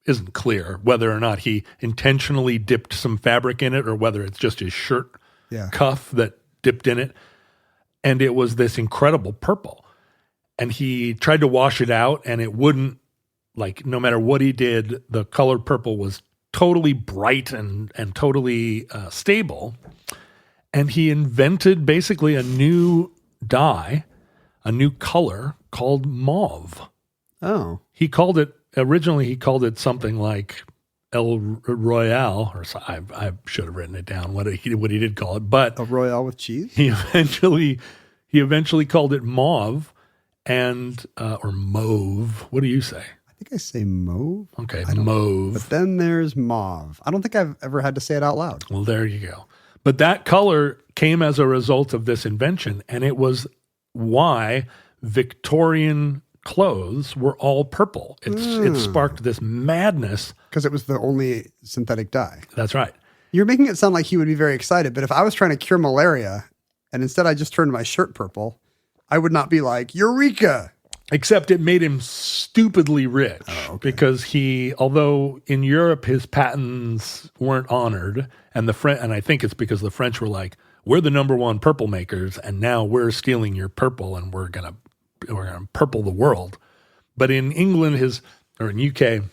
D: isn't clear whether or not he intentionally dipped some fabric in it or whether it's just his shirt cuff that dipped in it. And it was this incredible purple. And he tried to wash it out, and it wouldn't, like, no matter what he did, the color purple was totally bright and totally stable. And he invented basically a new dye, a new color called mauve.
C: Oh.
D: Originally he called it something like El Royale, or so, I should have written it down, what he did call it. But
C: A Royale with cheese?
D: he eventually called it mauve. Or mauve. What do you say?
C: I think I say mauve.
D: Okay, mauve.
C: But then there's mauve. I don't think I've ever had to say it out loud.
D: Well, there you go. But that color came as a result of this invention, and it was why Victorian clothes were all purple. It sparked this madness.
C: Because it was the only synthetic dye.
D: That's right.
C: You're making it sound like he would be very excited, but if I was trying to cure malaria, and instead I just turned my shirt purple, I would not be like, Eureka!
D: Except it made him stupidly rich because although in Europe his patents weren't honored, and I think it's because the French were like, we're the number one purple makers, and now we're stealing your purple, and we're gonna purple the world. But in England, in UK,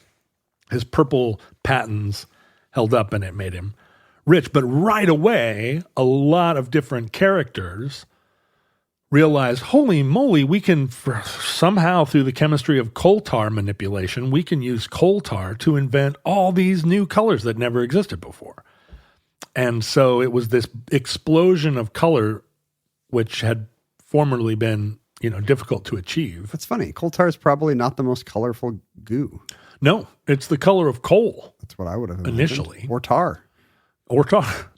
D: his purple patents held up, and it made him rich. But right away, a lot of different characters realized, holy moly, we can somehow, through the chemistry of coal tar manipulation, we can use coal tar to invent all these new colors that never existed before. And so it was this explosion of color, which had formerly been, difficult to achieve.
C: That's funny. Coal tar is probably not the most colorful goo.
D: No, it's the color of coal.
C: That's what I would have imagined.
D: Initially.
C: Or tar.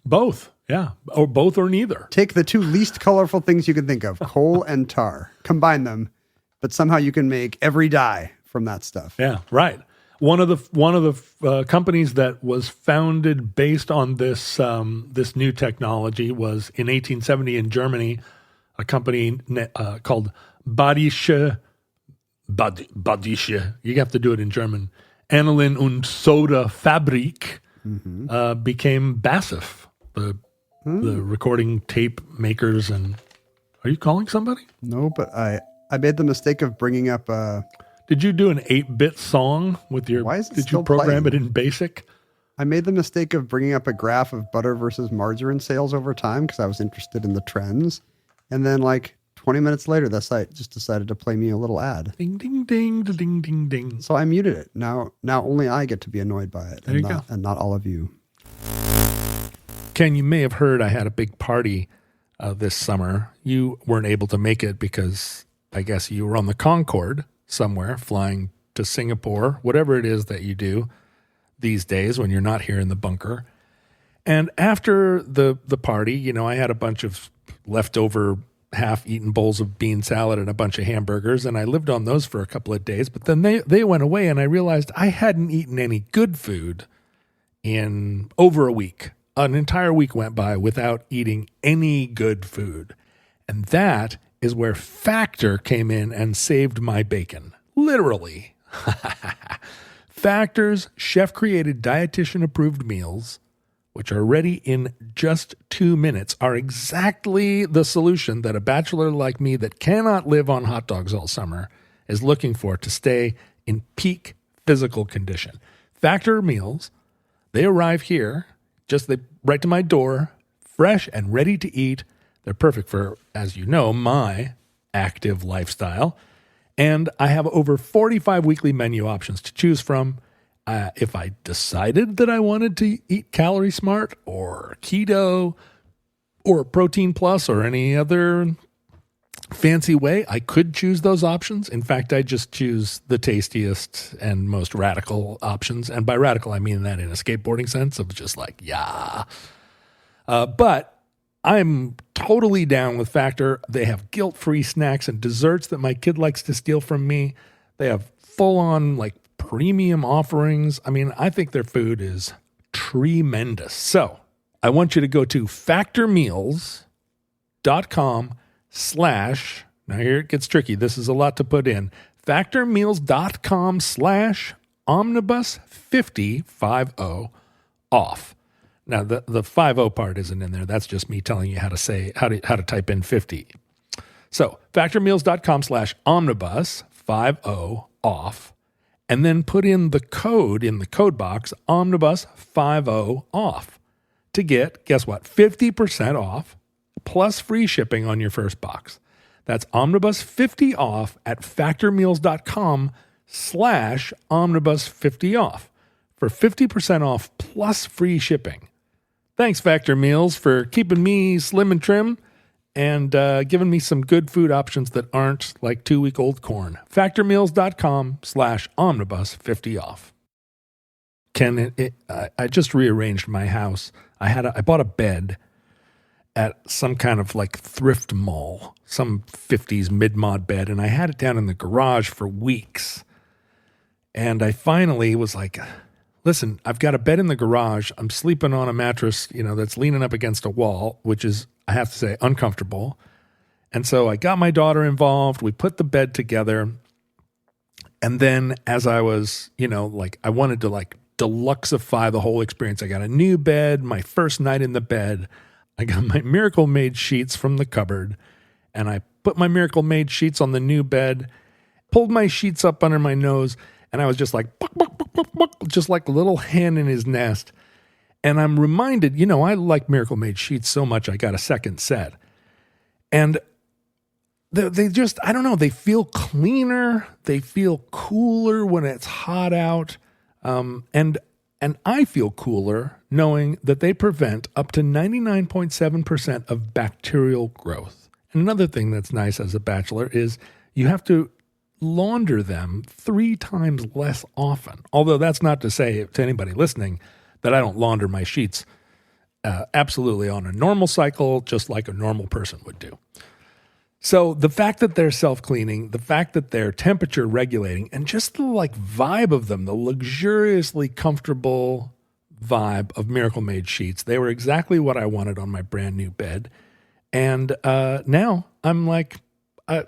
D: Both. Yeah. Or both or neither.
C: Take the two least colorful things you can think of, coal and tar. Combine them, but somehow you can make every dye from that stuff.
D: Yeah, right. One of the companies that was founded based on this new technology was in 1870 in Germany, a company called Badische. You have to do it in German. Aniline und Soda Fabrik became BASF, the recording tape makers. And are you calling somebody?
C: No, but I made the mistake of bringing up.
D: Did you do an 8-bit song with your?
C: Why is it
D: did
C: still
D: you program
C: playing?
D: it in BASIC?
C: I made the mistake of bringing up a graph of butter versus margarine sales over time because I was interested in the trends, and then like 20 minutes later, the site just decided to play me a little ad.
D: Ding ding ding ding ding ding.
C: So I muted it. Now only I get to be annoyed by it, and not all of you.
D: Ken, you may have heard I had a big party this summer. You weren't able to make it because I guess you were on the Concorde somewhere flying to Singapore, whatever it is that you do these days when you're not here in the bunker. And after the party, I had a bunch of leftover half-eaten bowls of bean salad and a bunch of hamburgers, and I lived on those for a couple of days. But then they went away, and I realized I hadn't eaten any good food in over a week. An entire week went by without eating any good food. And that is where Factor came in and saved my bacon. Literally. Factor's chef-created, dietitian-approved meals, which are ready in just 2 minutes, are exactly the solution that a bachelor like me that cannot live on hot dogs all summer is looking for to stay in peak physical condition. Factor meals, they arrive here, right to my door, fresh and ready to eat. They're perfect for, as you know, my active lifestyle. And I have over 45 weekly menu options to choose from. If I decided that I wanted to eat Calorie Smart or keto or Protein Plus or any other fancy way, I could choose those options. In fact, I just choose the tastiest and most radical options. And by radical, I mean that in a skateboarding sense of just like, yeah. But I'm totally down with Factor. They have guilt-free snacks and desserts that my kid likes to steal from me. They have full-on like premium offerings. I mean, I think their food is tremendous. So I want you to go to factormeals.com/ now here it gets tricky. This is a lot to put in. Factormeals.com/ omnibus50 off. Now the 50 part isn't in there. That's just me telling you how to say how to type in 50. So factormeals.com/ omnibus50 off, and then put in the code in the code box omnibus50 off to get, guess what, 50% off plus free shipping on your first box. That's omnibus50 off at factormeals.com/ omnibus50 off for 50% off plus free shipping. Thanks, Factor Meals, for keeping me slim and trim and giving me some good food options that aren't like 2-week-old corn. Factormeals.com/ omnibus50 off. Ken, I just rearranged my house. I bought a bed at some kind of like thrift mall, some 50s mid-mod bed, and I had it down in the garage for weeks. And I finally was like, listen, I've got a bed in the garage. I'm sleeping on a mattress, that's leaning up against a wall, which is, I have to say, uncomfortable. And so I got my daughter involved. We put the bed together. And then as I was, I wanted to like deluxify the whole experience. I got a new bed, my first night in the bed. I got my Miracle Made sheets from the cupboard, and I put my Miracle Made sheets on the new bed, pulled my sheets up under my nose, and I was just like, buck, buck, buck, buck, buck, just like a little hen in his nest. And I'm reminded, I like Miracle Made sheets so much, I got a second set. And they just, I don't know, they feel cleaner, they feel cooler when it's hot out, and I feel cooler knowing that they prevent up to 99.7% of bacterial growth. And another thing that's nice as a bachelor is you have to launder them 3 times less often. Although that's not to say to anybody listening that I don't launder my sheets absolutely on a normal cycle, just like a normal person would do. So the fact that they're self-cleaning, the fact that they're temperature regulating, and just the vibe of them, the luxuriously comfortable vibe of Miracle Made sheets, they were exactly what I wanted on my brand new bed. And now I'm like, I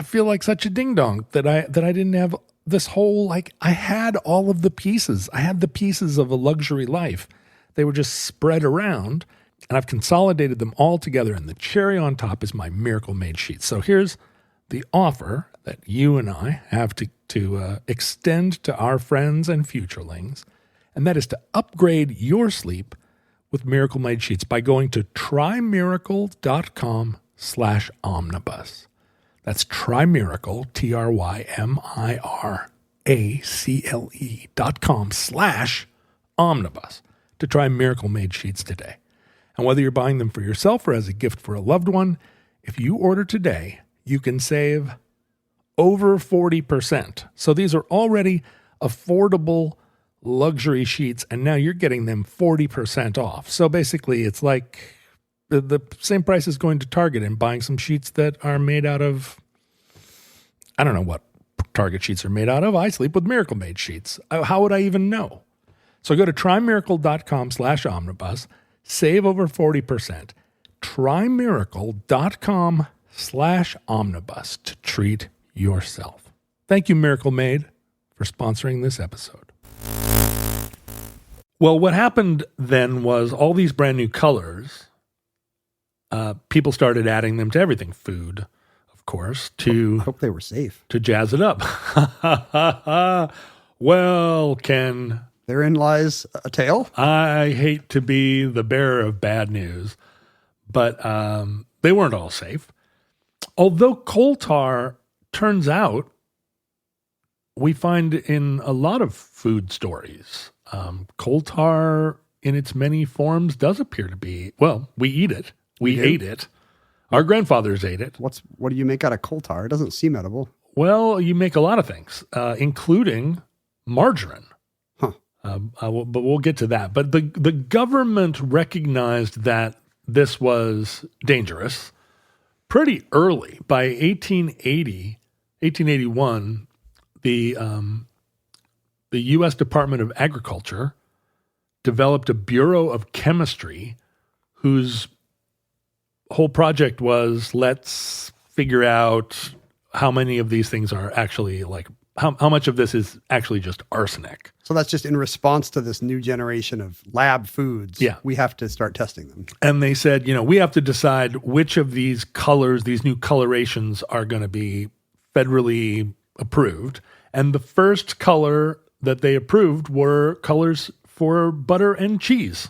D: feel like such a ding dong that I didn't have this whole, I had all of the pieces. I had the pieces of a luxury life. They were just spread around. And I've consolidated them all together, and the cherry on top is my Miracle Made sheets. So here's the offer that you and I have to extend to our friends and futurelings, and that is to upgrade your sleep with Miracle Made sheets by going to trymiracle.com/omnibus. That's trymiracle, TRYMIRACLE.com/omnibus to try Miracle Made sheets today. And whether you're buying them for yourself or as a gift for a loved one, if you order today, you can save over 40%. So these are already affordable luxury sheets, and now you're getting them 40% off. So basically, it's like the same price as going to Target and buying some sheets that are made out of, I don't know what Target sheets are made out of. I sleep with Miracle Made sheets. How would I even know? So go to trymiracle.com/omnibus. Save over 40%. trymiracle.com/omnibus to treat yourself. Thank you, Miracle Made, for sponsoring this episode. Well, what happened then was all these brand new colors, people started adding them to everything. Food, of course, I
C: hope they were safe.
D: To jazz it up. Well, Ken,
C: therein lies a tale.
D: I hate to be the bearer of bad news, but they weren't all safe. Although coal tar, turns out, we find in a lot of food stories, coal tar in its many forms does appear to be, well, we eat it. We ate it. Our grandfathers ate it.
C: What do you make out of coal tar? It doesn't seem edible.
D: Well, you make a lot of things, including margarine.
C: Huh.
D: But we'll get to that. But the government recognized that this was dangerous pretty early. By 1881, the U.S. Department of Agriculture developed a Bureau of Chemistry whose whole project was, let's figure out how many of these things are actually how much of this is actually just arsenic.
C: So that's just in response to this new generation of lab foods.
D: Yeah.
C: We have to start testing them.
D: And they said, we have to decide which of these colors, these new colorations are going to be federally approved. And the first color that they approved were colors for butter and cheese.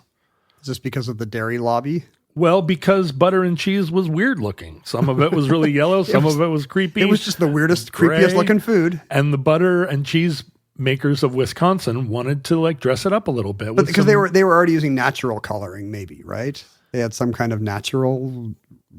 C: Is this because of the dairy lobby?
D: Well, because butter and cheese was weird looking. Some of it was really yellow. Some of it was creepy.
C: It was just the weirdest,
D: gray,
C: creepiest looking food.
D: And the butter and cheese makers of Wisconsin wanted to dress it up a little bit.
C: But because they were already using natural coloring, maybe, right? They had some kind of natural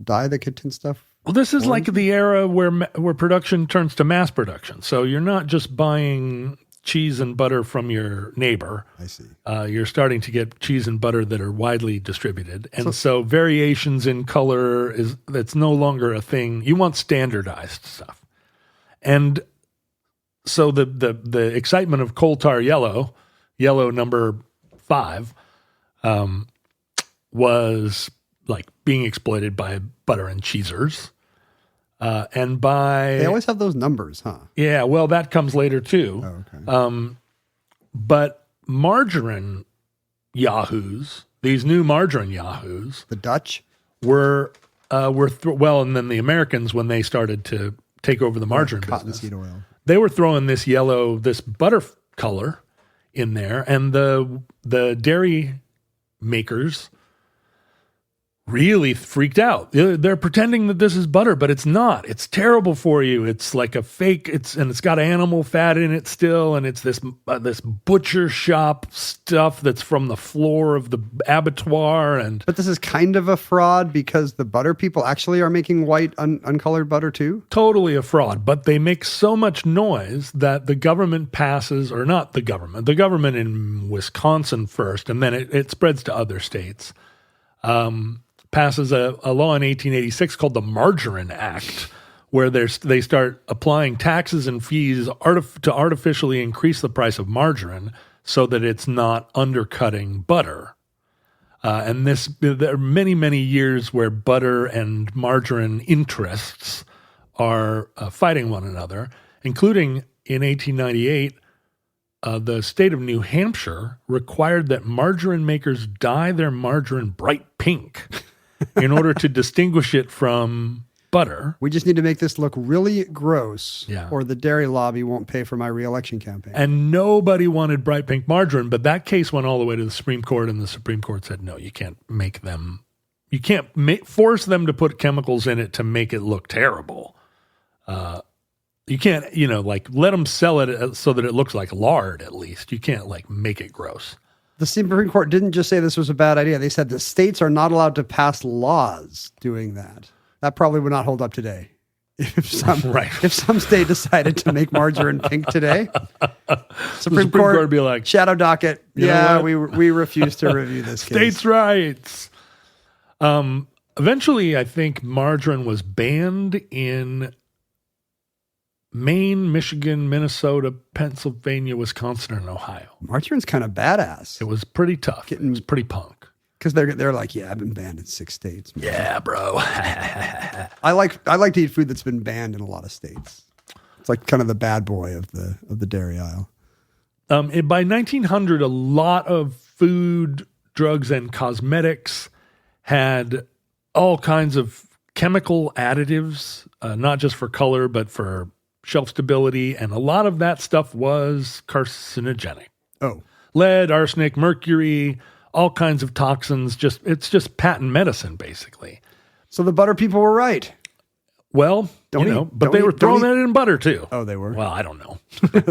C: dye that could tint stuff.
D: Well, this is like the era where production turns to mass production. So you're not just buying cheese and butter from your neighbor.
C: I see.
D: You're starting to get cheese and butter that are widely distributed. And so variations in color that's no longer a thing. You want standardized stuff. And so the excitement of coal tar yellow number 5, was being exploited by butter and cheesers.
C: They always have those numbers, huh?
D: Yeah, well, that comes later too.
C: Oh, okay.
D: But margarine yahoos, these new margarine yahoos,
C: The Dutch?
D: were and then the Americans, when they started to take over the margarine business,
C: Cottonseed oil.
D: they were throwing this butter color in there, and the dairy makers really freaked out. They're pretending that this is butter, but it's not. It's terrible for you. It's like a fake. It's got animal fat in it still, and it's this butcher shop stuff that's from the floor of the abattoir.
C: But this is kind of a fraud because the butter people actually are making white, uncolored butter too?
D: Totally a fraud, but they make so much noise that the government passes, or not the government in Wisconsin first, and then it spreads to other states. Passes a law in 1886 called the Margarine Act, where they start applying taxes and fees to artificially increase the price of margarine so that it's not undercutting butter. And there are many, many years where butter and margarine interests are fighting one another, including in 1898, the state of New Hampshire required that margarine makers dye their margarine bright pink in order to distinguish it from butter.
C: We just need to make this look really gross,
D: Yeah.
C: or the dairy lobby won't pay for my re-election campaign.
D: And nobody wanted bright pink margarine, but that case went all the way to the Supreme Court, and the Supreme Court said, no, you can't make them, you can't force them to put chemicals in it to make it look terrible. You can't, let them sell it so that it looks like lard, at least. You can't, make it gross.
C: The Supreme Court didn't just say this was a bad idea. They said the states are not allowed to pass laws doing that. That probably would not hold up today. If some state decided to make margarine pink today, Supreme Court
D: would be like,
C: shadow docket. Yeah, we refuse to review this case.
D: States' rights. Eventually, I think margarine was banned in Maine, Michigan, Minnesota, Pennsylvania, Wisconsin, and Ohio.
C: Margarine's kind of badass.
D: It was pretty tough. It was pretty punk.
C: Because they're like, yeah, I've been banned in 6 states. Man.
D: Yeah, bro.
C: I like to eat food that's been banned in a lot of states. It's like kind of the bad boy of the dairy aisle.
D: By 1900, a lot of food, drugs, and cosmetics had all kinds of chemical additives, not just for color, but for shelf stability, and a lot of that stuff was carcinogenic.
C: Oh.
D: Lead, arsenic, mercury, all kinds of toxins. It's just patent medicine, basically.
C: So the butter people were right.
D: Well, but they were throwing that in butter too.
C: Oh, they were?
D: Well, I don't know.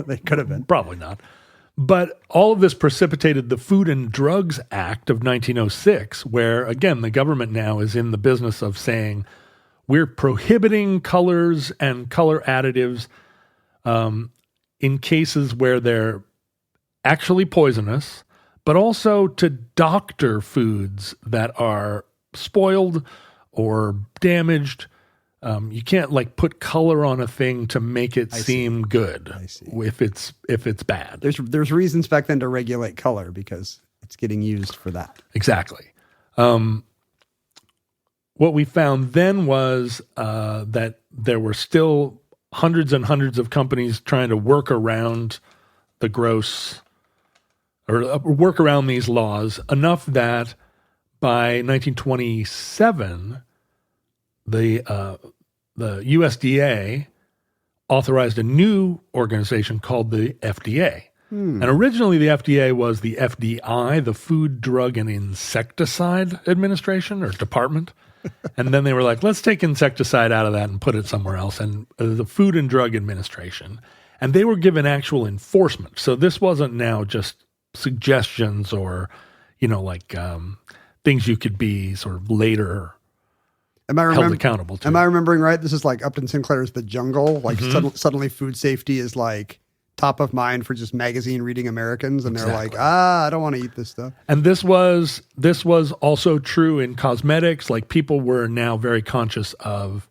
C: They could have been.
D: Probably not. But all of this precipitated the Food and Drugs Act of 1906, where, again, the government now is in the business of saying, we're prohibiting colors and color additives in cases where they're actually poisonous, but also to doctor foods that are spoiled or damaged. You can't like put color on a thing to make it seem good.
C: I see.
D: If it's bad.
C: There's reasons back then to regulate color because it's getting used for that.
D: Exactly. What we found then was that there were still hundreds and hundreds of companies trying to work around the gross or work around these laws enough that by 1927, the USDA authorized a new organization called the FDA. And originally the FDA was the FDI, the Food, Drug, and Insecticide Administration or Department. And then they were like, let's take insecticide out of that and put it somewhere else. And the Food and Drug Administration. And they were given actual enforcement. So this wasn't now just suggestions or, things you could be sort of later held accountable to.
C: Am I remembering right? This is like Upton Sinclair's The Jungle. Like suddenly food safety is like top of mind for just magazine reading Americans. And they're like, I don't want to eat this stuff.
D: And this was also true in cosmetics. Like people were now very conscious of,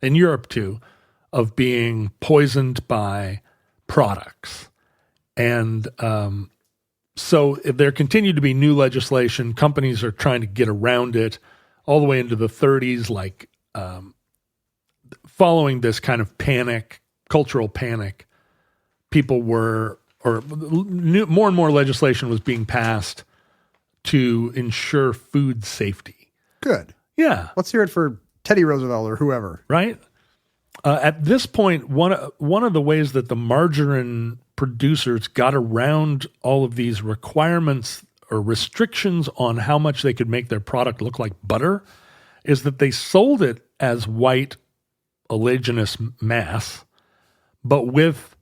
D: in Europe too, of being poisoned by products. And so if there continued to be new legislation, companies are trying to get around it all the way into the 30s, like following this kind of panic, cultural panic. People more and more legislation was being passed to ensure food safety.
C: Good.
D: Yeah.
C: Let's hear it for Teddy Roosevelt or whoever.
D: Right? At this point, one of the ways that the margarine producers got around all of these requirements or restrictions on how much they could make their product look like butter is that they sold it as white oleaginous mass, but with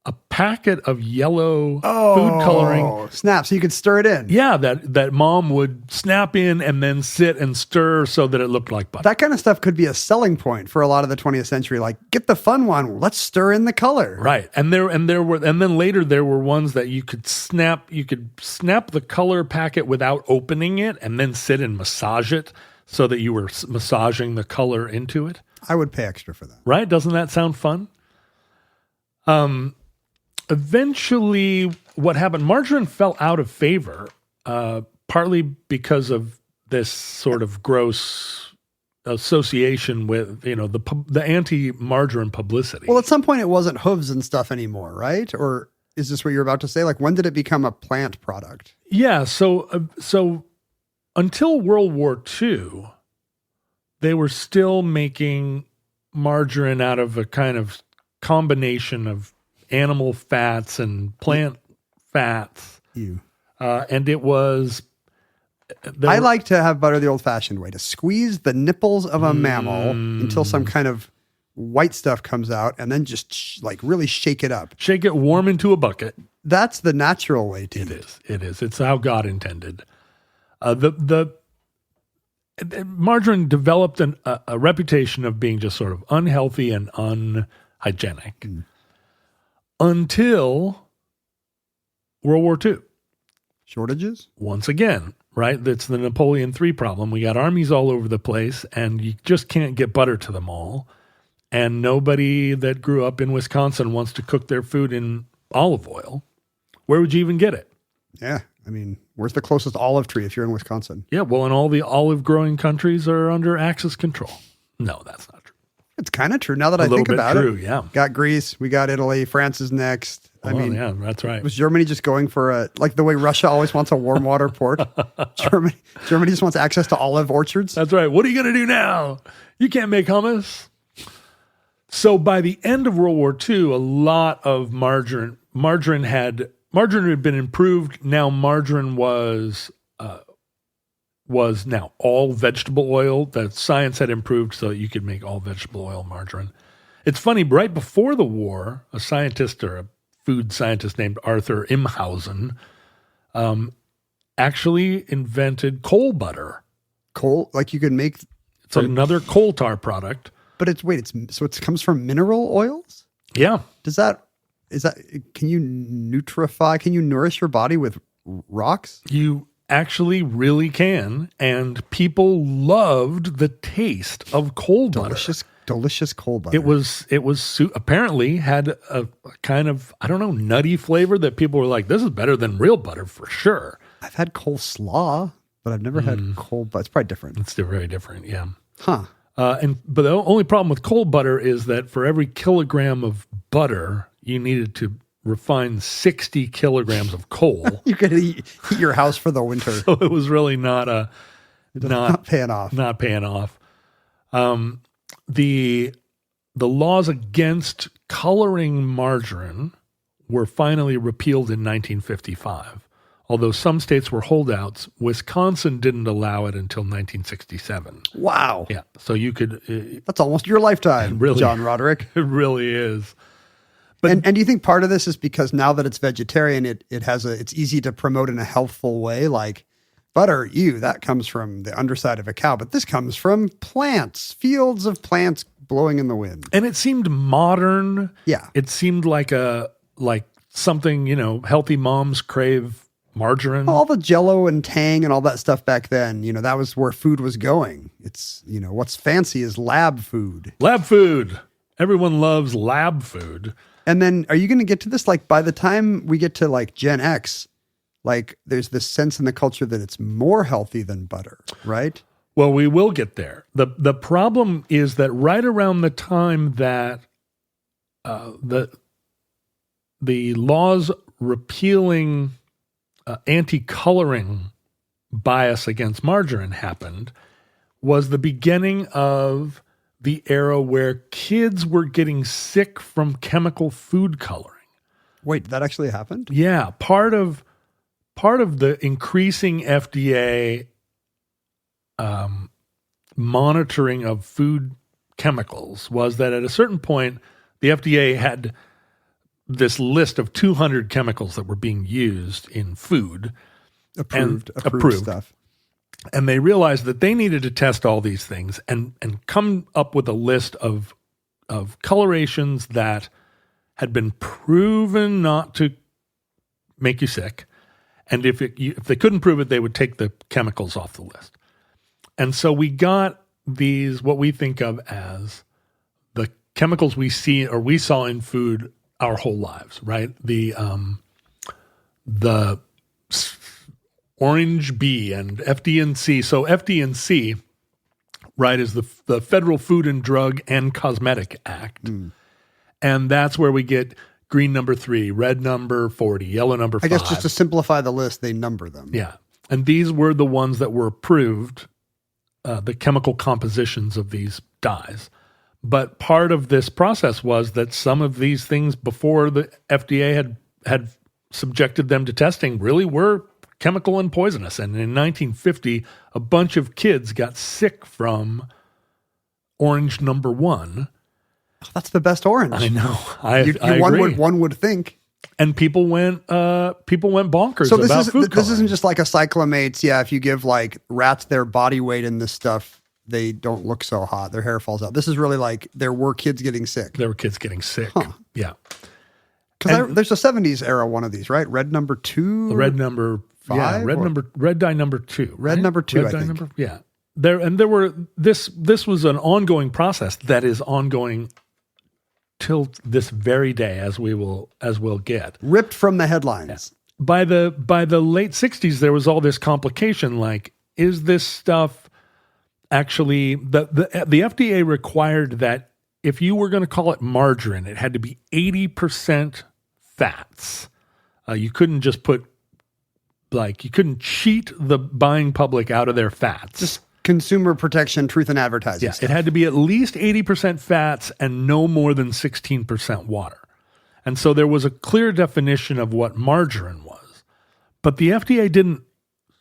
D: a packet of yellow food coloring.
C: Snap, so you could stir it in.
D: Yeah, that mom would snap in and then sit and stir so that it looked like butter.
C: That kind of stuff could be a selling point for a lot of the 20th century. Like, get the fun one. Let's stir in the color.
D: Right. And then later there were ones that you could snap the color packet without opening it and then sit and massage it so that you were massaging the color into it.
C: I would pay extra for that.
D: Right? Doesn't that sound fun? Eventually, what happened, margarine fell out of favor, partly because of this sort of gross association with, the anti-margarine publicity.
C: Well, at some point it wasn't hooves and stuff anymore, right? Or is this what you're about to say? Like, when did it become a plant product?
D: Yeah, so until World War II, they were still making margarine out of a kind of combination of animal fats and plant fats. And it was...
C: I like to have butter the old-fashioned way, to squeeze the nipples of a mammal until some kind of white stuff comes out and then just really shake it up.
D: Shake it warm into a bucket.
C: That's the natural way to eat.
D: It is. It's how God intended. The margarine developed a reputation of being just sort of unhealthy and unhygienic. Until World War II.
C: Shortages?
D: Once again, right? That's the Napoleon III problem. We got armies all over the place, and you just can't get butter to them all. And nobody that grew up in Wisconsin wants to cook their food in olive oil. Where would you even get it?
C: Yeah. I mean, where's the closest olive tree if you're in Wisconsin?
D: Yeah, well, and all the olive-growing countries are under Axis control. No, that's not true.
C: It's kind of true now that I think about
D: true,
C: it.
D: Yeah.
C: Got Greece, we got Italy, France is next.
D: Yeah, that's right.
C: Was Germany just going for like the way Russia always wants a warm water port? Germany just wants access to olive orchards.
D: That's right. What are you going to do now? You can't make hummus. So by the end of World War II, a lot of margarine had been improved. Now margarine was now all vegetable oil. The science had improved so that you could make all vegetable oil margarine. It's funny, right before the war, a scientist or a food scientist named Arthur Imhausen actually invented coal butter.
C: Coal? Like you could make...
D: It's another coal tar product.
C: But it comes from mineral oils?
D: Yeah.
C: Can you nutrify, can you nourish your body with rocks?
D: actually really can, and people loved the taste of coal butter.
C: Delicious coal butter.
D: It was apparently had a kind of, I don't know, nutty flavor that people were like, this is better than real butter for sure.
C: I've had coleslaw, but I've never had coal butter. It's probably different.
D: It's still very different, yeah.
C: Huh.
D: But the only problem with coal butter is that for every kilogram of butter, you needed to refine 60 kilograms of coal.
C: You could heat your house for the winter.
D: So it was really not
C: paying off.
D: Not paying off. The laws against coloring margarine were finally repealed in 1955. Although some states were holdouts, Wisconsin didn't allow it until 1967.
C: Wow.
D: Yeah. So you could.
C: That's almost your lifetime,
D: really,
C: John Roderick.
D: It really is.
C: And do you think part of this is because now that it's vegetarian, it's easy to promote in a healthful way? Like butter, that comes from the underside of a cow, but this comes from plants, fields of plants blowing in the wind.
D: And it seemed modern.
C: Yeah.
D: It seemed like something, healthy moms crave margarine.
C: All the Jell-O and Tang and all that stuff back then, that was where food was going. It's, what's fancy is lab food.
D: Lab food. Everyone loves lab food.
C: And then are you going to get to this? Like by the time we get to like Gen X, like there's this sense in the culture that it's more healthy than butter, right?
D: Well, we will get there. The problem is that right around the time that the laws repealing anti-coloring bias against margarine happened was the beginning of the era where kids were getting sick from chemical food coloring.
C: Wait, that actually happened?
D: Yeah, part of the increasing FDA monitoring of food chemicals was that at a certain point, the FDA had this list of 200 chemicals that were being used in food.
C: Approved stuff.
D: And they realized that they needed to test all these things and come up with a list of colorations that had been proven not to make you sick. And if they couldn't prove it, they would take the chemicals off the list. And so we got these, what we think of as the chemicals we see or we saw in food our whole lives, right? The Orange B and FD&C. So FD&C, right, is the Federal Food and Drug and Cosmetic Act. And that's where we get green number 3, red number 40, yellow number 5.
C: I guess just to simplify the list, they number them.
D: Yeah. And these were the ones that were approved, the chemical compositions of these dyes. But part of this process was that some of these things before the FDA had subjected them to testing really were chemical and poisonous. And in 1950, a bunch of kids got sick from orange number 1.
C: Oh, that's the best orange.
D: I know. I agree.
C: One would think.
D: And people went bonkers
C: so
D: about food
C: this
D: coloring.
C: isn't just like a cyclamates. Yeah, if you give like rats their body weight in this stuff, they don't look so hot. Their hair falls out. This is really like there were kids getting sick.
D: There were kids getting sick.
C: Huh.
D: Yeah.
C: Because there's a 70s era one of these, right? Red number 2?
D: Red number 5? Yeah, red dye number 2.
C: Red
D: right?
C: number 2,
D: red
C: I
D: dye
C: think.
D: Yeah. There were this was an ongoing process that is ongoing till this very day, as we'll get.
C: Ripped from the headlines.
D: By the late 60s, there was all this complication. Like, is this stuff actually the FDA required that if you were going to call it margarine, it had to be 80% fats. You couldn't just put you couldn't cheat the buying public out of their fats.
C: Just consumer protection, truth in advertising.
D: Yeah, it had to be at least 80% fats and no more than 16% water. And so there was a clear definition of what margarine was. But the FDA didn't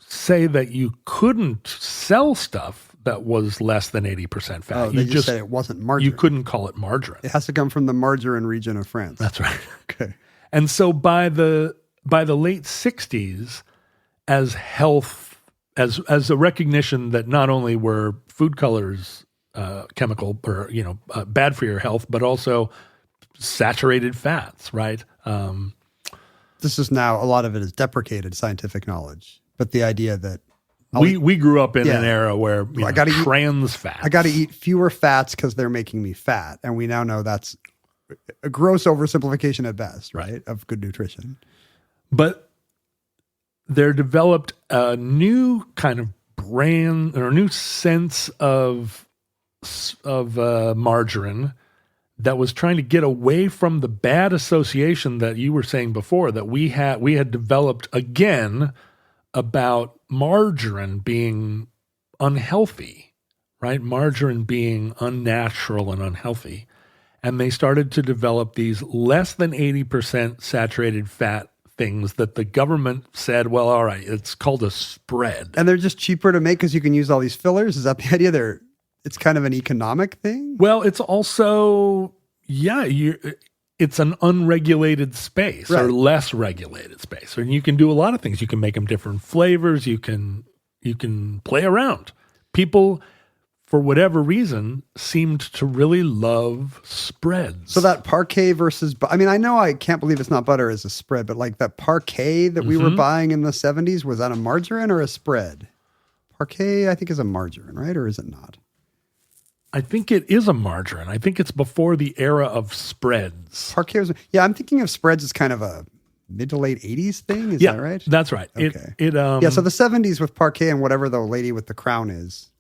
D: say that you couldn't sell stuff that was less than 80% fat.
C: Oh, they just said it wasn't margarine.
D: You couldn't call it margarine.
C: It has to come from the margarine region of France.
D: That's right.
C: Okay.
D: And so by the late 60s, as a recognition that not only were food colors chemical or bad for your health, but also saturated fats, right?
C: This is now, a lot of it is deprecated scientific knowledge. But the idea that
D: we grew up in an era where trans fats.
C: I got to eat fewer fats because they're making me fat. And we now know that's a gross oversimplification at best, right? Of good nutrition.
D: But there developed a new kind of brand or a new sense of margarine that was trying to get away from the bad association that you were saying before that we had developed again about margarine being unhealthy, right? Margarine being unnatural and unhealthy. And they started to develop these less than 80% saturated fat things that the government said, well, all right, it's called a spread.
C: And they're just cheaper to make because you can use all these fillers. Is that the idea? It's kind of an economic thing?
D: Well, it's also, it's an unregulated space or less regulated space. And you can do a lot of things. You can make them different flavors. You can play around. People, for whatever reason, seemed to really love spreads.
C: So that parquet versus, I know I can't believe it's not butter as a spread, but like that parquet that we were buying in the 70s, was that a margarine or a spread? Parquet, I think, is a margarine, right? Or is it not?
D: I think it is a margarine. I think it's before the era of spreads.
C: Parquet was, I'm thinking of spreads as kind of a mid to late 80s thing. Is that right?
D: That's right.
C: Okay.
D: So
C: the 70s with parquet and whatever the lady with the crown is.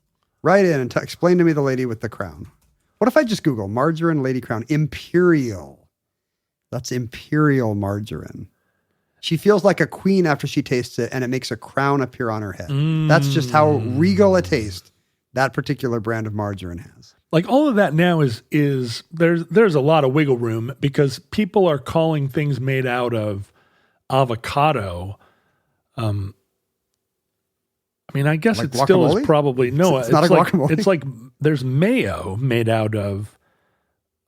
C: Write in and explain to me the lady with the crown. What if I just Google margarine lady crown imperial? That's imperial margarine. She feels like a queen after she tastes it, and it makes a crown appear on her head. That's just how regal a taste that particular brand of margarine has.
D: Like all of that now is there's a lot of wiggle room because people are calling things made out of avocado. I guess like it guacamole? Still is probably it's
C: not a guacamole.
D: It's like there's mayo made out of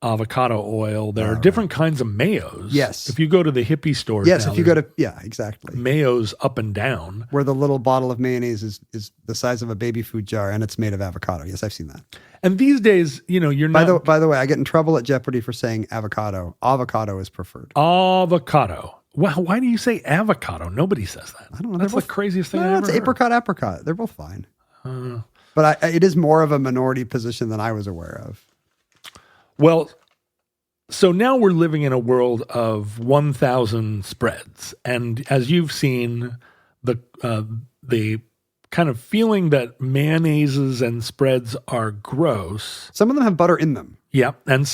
D: avocado oil. There are different kinds of mayos.
C: Yes.
D: If you go to the hippie stores.
C: Yes,
D: now,
C: if you go to, exactly.
D: Mayos up and down.
C: Where the little bottle of mayonnaise is the size of a baby food jar and it's made of avocado. Yes, I've seen that.
D: And these days, you're not.
C: By the way, I get in trouble at Jeopardy for saying avocado. Avocado is preferred.
D: Avocado. Well, why do you say avocado? Nobody says that.
C: I don't know.
D: That's the craziest thing I've ever
C: heard.
D: It's
C: apricot. They're both fine. But it is more of a minority position than I was aware of.
D: Well, so now we're living in a world of 1,000 spreads. And as you've seen, the kind of feeling that mayonnaises and spreads are gross.
C: Some of them have butter in them.
D: Yeah, and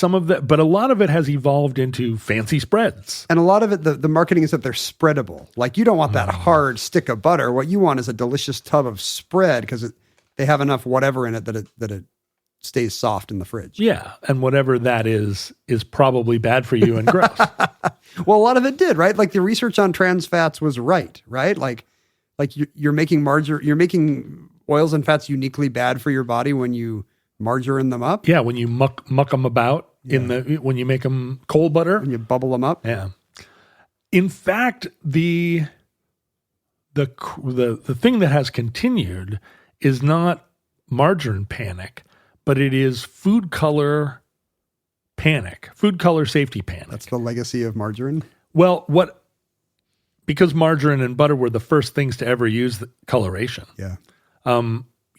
D: but a lot of it has evolved into fancy spreads.
C: And a lot of it, the marketing is that they're spreadable. Like you don't want that hard stick of butter. What you want is a delicious tub of spread because they have enough whatever in it that it stays soft in the fridge.
D: Yeah, and whatever that is probably bad for you and gross.
C: Well, a lot of it did, right? Like the research on trans fats was right? Like you're making oils and fats uniquely bad for your body when you margarine them up.
D: Yeah, when you muck them about when you make them cold butter,
C: when you bubble them up.
D: Yeah. In fact, the thing that has continued is not margarine panic, but it is food color panic, food color safety panic.
C: That's the legacy of margarine.
D: Well, because margarine and butter were the first things to ever use the coloration.
C: Yeah.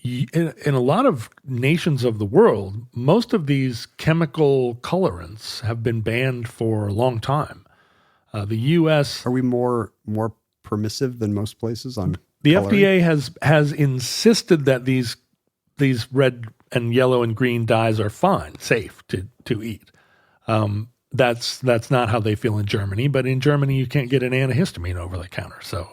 D: In a lot of nations of the world, most of these chemical colorants have been banned for a long time. The U.S.
C: Are we more permissive than most places on
D: the
C: coloring?
D: FDA has insisted that these red and yellow and green dyes are fine, safe to eat. That's not how they feel in Germany, but in Germany you can't get an antihistamine over the counter. So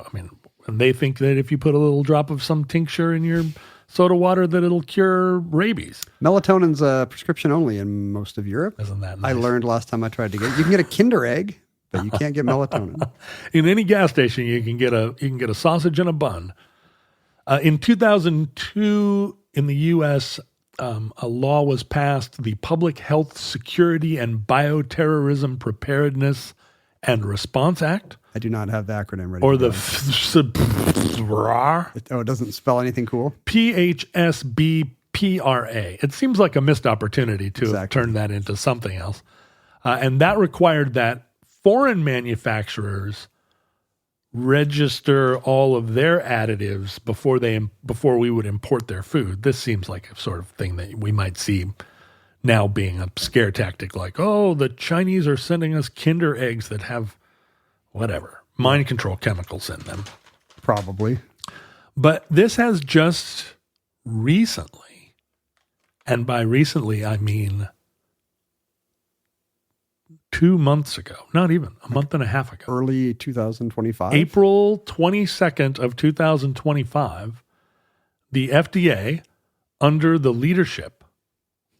D: and they think that if you put a little drop of some tincture in your soda water that it'll cure rabies.
C: Melatonin's prescription only in most of Europe.
D: Isn't that nice?
C: I learned last time I tried to get it. You can get a Kinder Egg, but you can't get melatonin.
D: In any gas station, you can get a sausage and a bun. In 2002, in the U.S., a law was passed, the Public Health Security and Bioterrorism Preparedness and Response Act.
C: I do not have the acronym ready.
D: Or
C: the it doesn't spell anything cool.
D: PHSBPRA. It seems like a missed opportunity to have turned that into something else. And that required that foreign manufacturers register all of their additives before we would import their food. This seems like a sort of thing that we might see now being a scare tactic, like, oh, the Chinese are sending us Kinder eggs that have whatever, mind control chemicals in them.
C: Probably.
D: But this has just recently, and by recently I mean 2 months ago, not even a month and a half ago.
C: Early 2025?
D: April 22nd of 2025, the FDA, under the leadership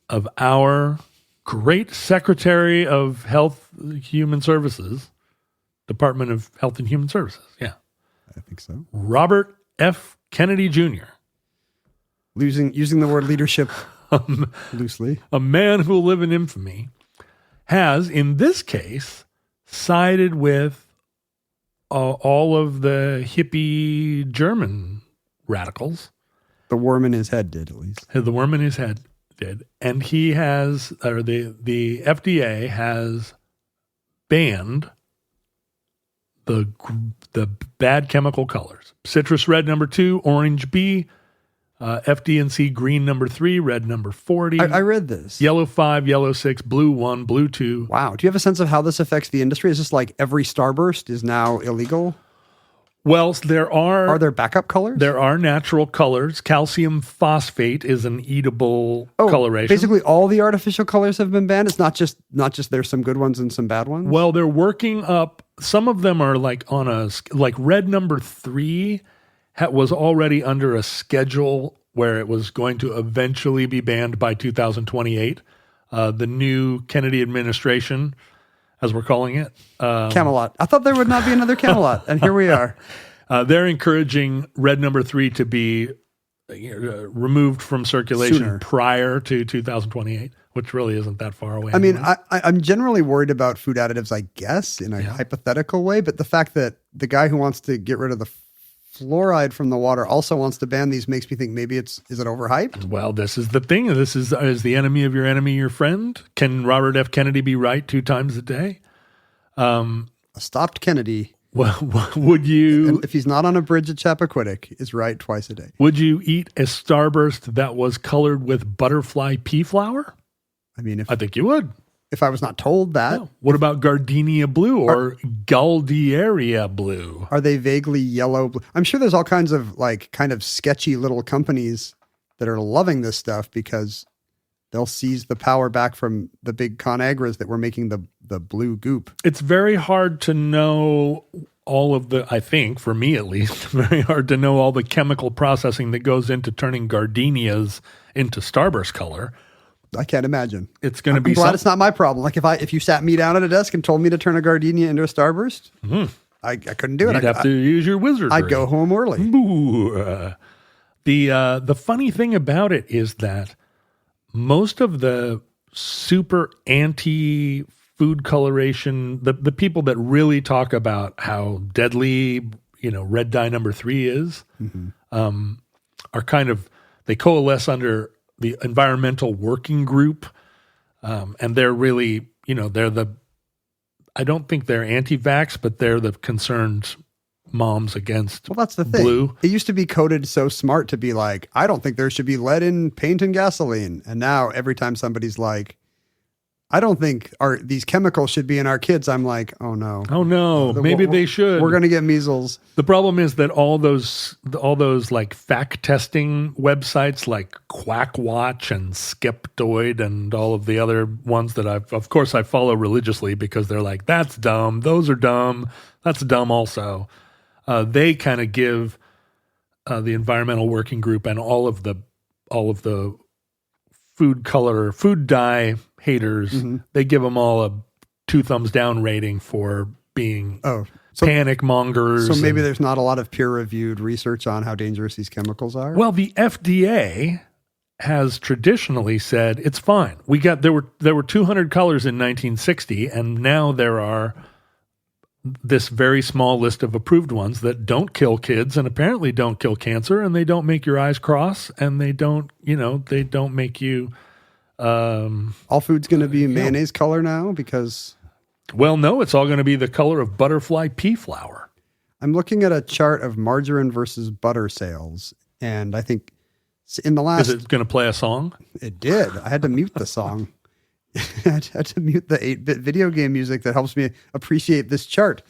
D: of our great Secretary of Health, Human Services, Department of Health and Human Services, yeah.
C: I think so.
D: Robert F. Kennedy Jr.
C: Using the word leadership loosely.
D: A man who will live in infamy, has, in this case, sided with all of the hippie German radicals.
C: The worm in his head did, at least.
D: The worm in his head did. And he has, or the FDA has banned the bad chemical colors. Citrus red number 2, orange B, FD&C green number 3, red number 40.
C: I read this.
D: Yellow 5, yellow 6, blue 1, blue 2.
C: Wow. Do you have a sense of how this affects the industry? Is this like every Starburst is now illegal?
D: Well, there are...
C: Are there backup colors?
D: There are natural colors. Calcium phosphate is an eatable coloration.
C: Basically all the artificial colors have been banned? It's not just there's some good ones and some bad ones?
D: Well, they're working up... Some of them are like on a... Like red number 3 was already under a schedule where it was going to eventually be banned by 2028. The new Kennedy administration, as we're calling it.
C: Camelot. I thought there would not be another Camelot, and here we are.
D: They're encouraging red number 3 to be removed from circulation
C: Sooner.
D: prior to 2028, which really isn't that far away.
C: I mean,
D: anymore.
C: I'm generally worried about food additives, I guess, in a hypothetical way, but the fact that the guy who wants to get rid of the fluoride from the water also wants to ban these makes me think maybe is it overhyped?
D: Well, this is the thing. This is the enemy of your enemy your friend? Can Robert F. Kennedy be right 2 times a day?
C: A stopped Kennedy.
D: Well, would you...
C: If he's not on a bridge at Chappaquiddick, is right twice a day.
D: Would you eat a Starburst that was colored with butterfly pea flower?
C: I mean,
D: I think you would.
C: If I was not told that.
D: No. What about gardenia blue or Galdieria blue?
C: Are they vaguely yellow? I'm sure there's all kinds of kind of sketchy little companies that are loving this stuff because they'll seize the power back from the big ConAgras that were making the blue goop.
D: It's very hard to know all of the, I think, for me at least, very hard to know all the chemical processing that goes into turning gardenias into Starburst color.
C: I can't imagine.
D: It's going to be.
C: I'm glad it's not my problem. Like if you sat me down at a desk and told me to turn a gardenia into a Starburst, I couldn't do it.
D: You'd have to use your wizardry.
C: I'd go home early.
D: The funny thing about it is that most of the super anti food coloration, the people that really talk about how deadly red dye number 3 is, are kind of, they coalesce under the environmental working group. And they're really, I don't think they're anti-vax, but they're the concerned moms against blue.
C: Well, that's the thing. Blue. It used to be coded so smart to be like, I don't think there should be lead in paint and gasoline. And now every time somebody's like, I don't think these chemicals should be in our kids, I'm like, oh no.
D: Oh no, maybe they should.
C: We're going to get measles.
D: The problem is that all those like fact testing websites like Quackwatch and Skeptoid and all of the other ones that I follow religiously because they're like, that's dumb. Those are dumb. That's dumb also. They kind of give the environmental working group and all of the food dye haters, they give them all a 2 thumbs down rating for being panic mongers.
C: So maybe there's not a lot of peer-reviewed research on how dangerous these chemicals are?
D: Well, the FDA has traditionally said it's fine. There were 200 colors in 1960, and now there are this very small list of approved ones that don't kill kids and apparently don't kill cancer, and they don't make your eyes cross, and they don't make you...
C: all food's going to be mayonnaise color now because...
D: Well, no, it's all going to be the color of butterfly pea flower.
C: I'm looking at a chart of margarine versus butter sales, and I think in the last...
D: Is it going to play a song?
C: It did. I had to mute the song. I had to mute the 8-bit video game music that helps me appreciate this chart.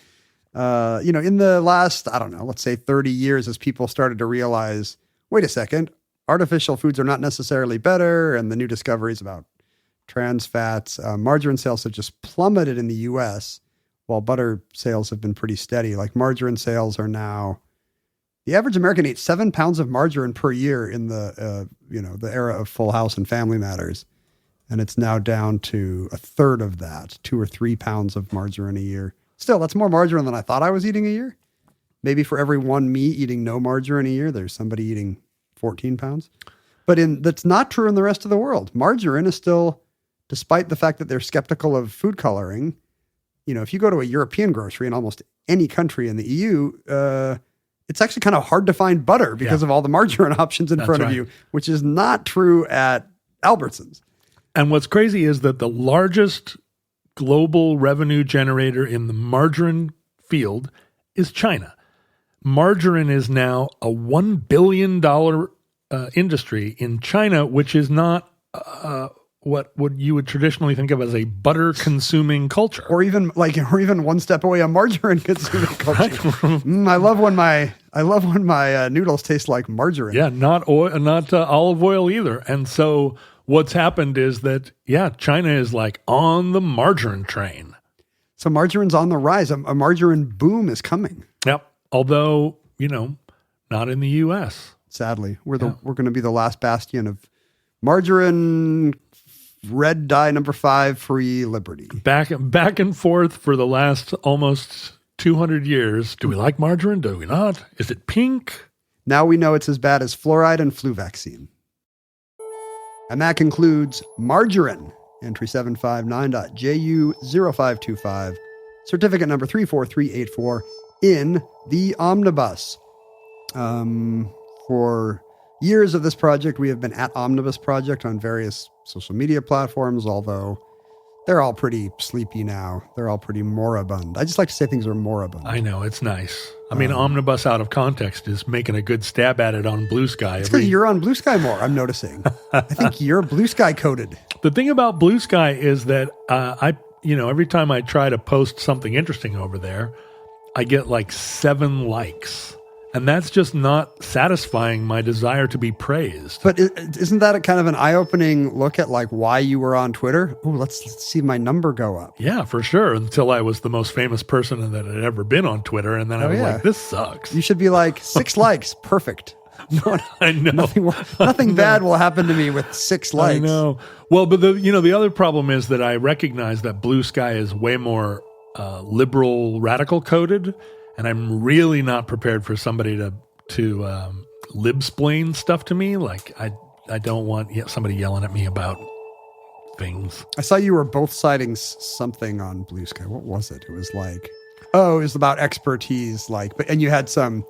C: In the last, I don't know, let's say 30 years, as people started to realize, wait a second, artificial foods are not necessarily better, and the new discoveries about trans fats, margarine sales have just plummeted in the U.S., while butter sales have been pretty steady. Like margarine sales are now, the average American ate 7 pounds of margarine per year in the era of Full House and Family Matters. And it's now down to a third of that, 2 or 3 pounds of margarine a year. Still, that's more margarine than I thought I was eating a year. Maybe for every one me eating no margarine a year, there's somebody eating 14 pounds. But that's not true in the rest of the world. Margarine is still, despite the fact that they're skeptical of food coloring, if you go to a European grocery in almost any country in the EU, it's actually kind of hard to find butter because of all the margarine options in front of you, which is not true at Albertsons.
D: And what's crazy is that the largest global revenue generator in the margarine field is China. Margarine is now a $1 billion industry in China, which is not what you would traditionally think of as a butter consuming culture,
C: or even one step away, a margarine consuming culture. I love when my noodles taste like margarine.
D: Yeah, not oil, not olive oil either. And so what's happened is that China is like on the margarine train.
C: So margarine's on the rise. A margarine boom is coming.
D: Yep. Although not in the U.S.
C: Sadly, we're going to be the last bastion of margarine. Red dye number 5, free liberty.
D: Back and forth for the last almost 200 years. Do we like margarine? Do we not? Is it pink?
C: Now we know it's as bad as fluoride and flu vaccine. And that concludes margarine. Entry 759.JU0525. Certificate number 34384 in the omnibus. For years of this project, we have been at Omnibus Project on various social media platforms, although they're all pretty sleepy now. They're all pretty moribund. I just like to say things are moribund.
D: I know, it's nice. I mean, Omnibus out of context is making a good stab at it on Blue Sky.
C: It's because you're on Blue Sky more, I'm noticing. I think you're Blue Sky coded.
D: The thing about Blue Sky is that every time I try to post something interesting over there, I get like 7 likes. And that's just not satisfying my desire to be praised.
C: But isn't that a kind of an eye-opening look at like why you were on Twitter? Oh, let's see my number go up.
D: Yeah, for sure. Until I was the most famous person that had ever been on Twitter. And then I was like, this sucks.
C: You should be like 6 likes. Perfect.
D: I know.
C: Nothing bad will happen to me with 6 likes.
D: I know. Well, but the other problem is that I recognize that Blue Sky is way more liberal, radical coded. And I'm really not prepared for somebody to lib-splain stuff to me. Like, I don't want somebody yelling at me about things.
C: I saw you were both citing something on Blue Sky. What was it? It was like, it was about expertise. And you had some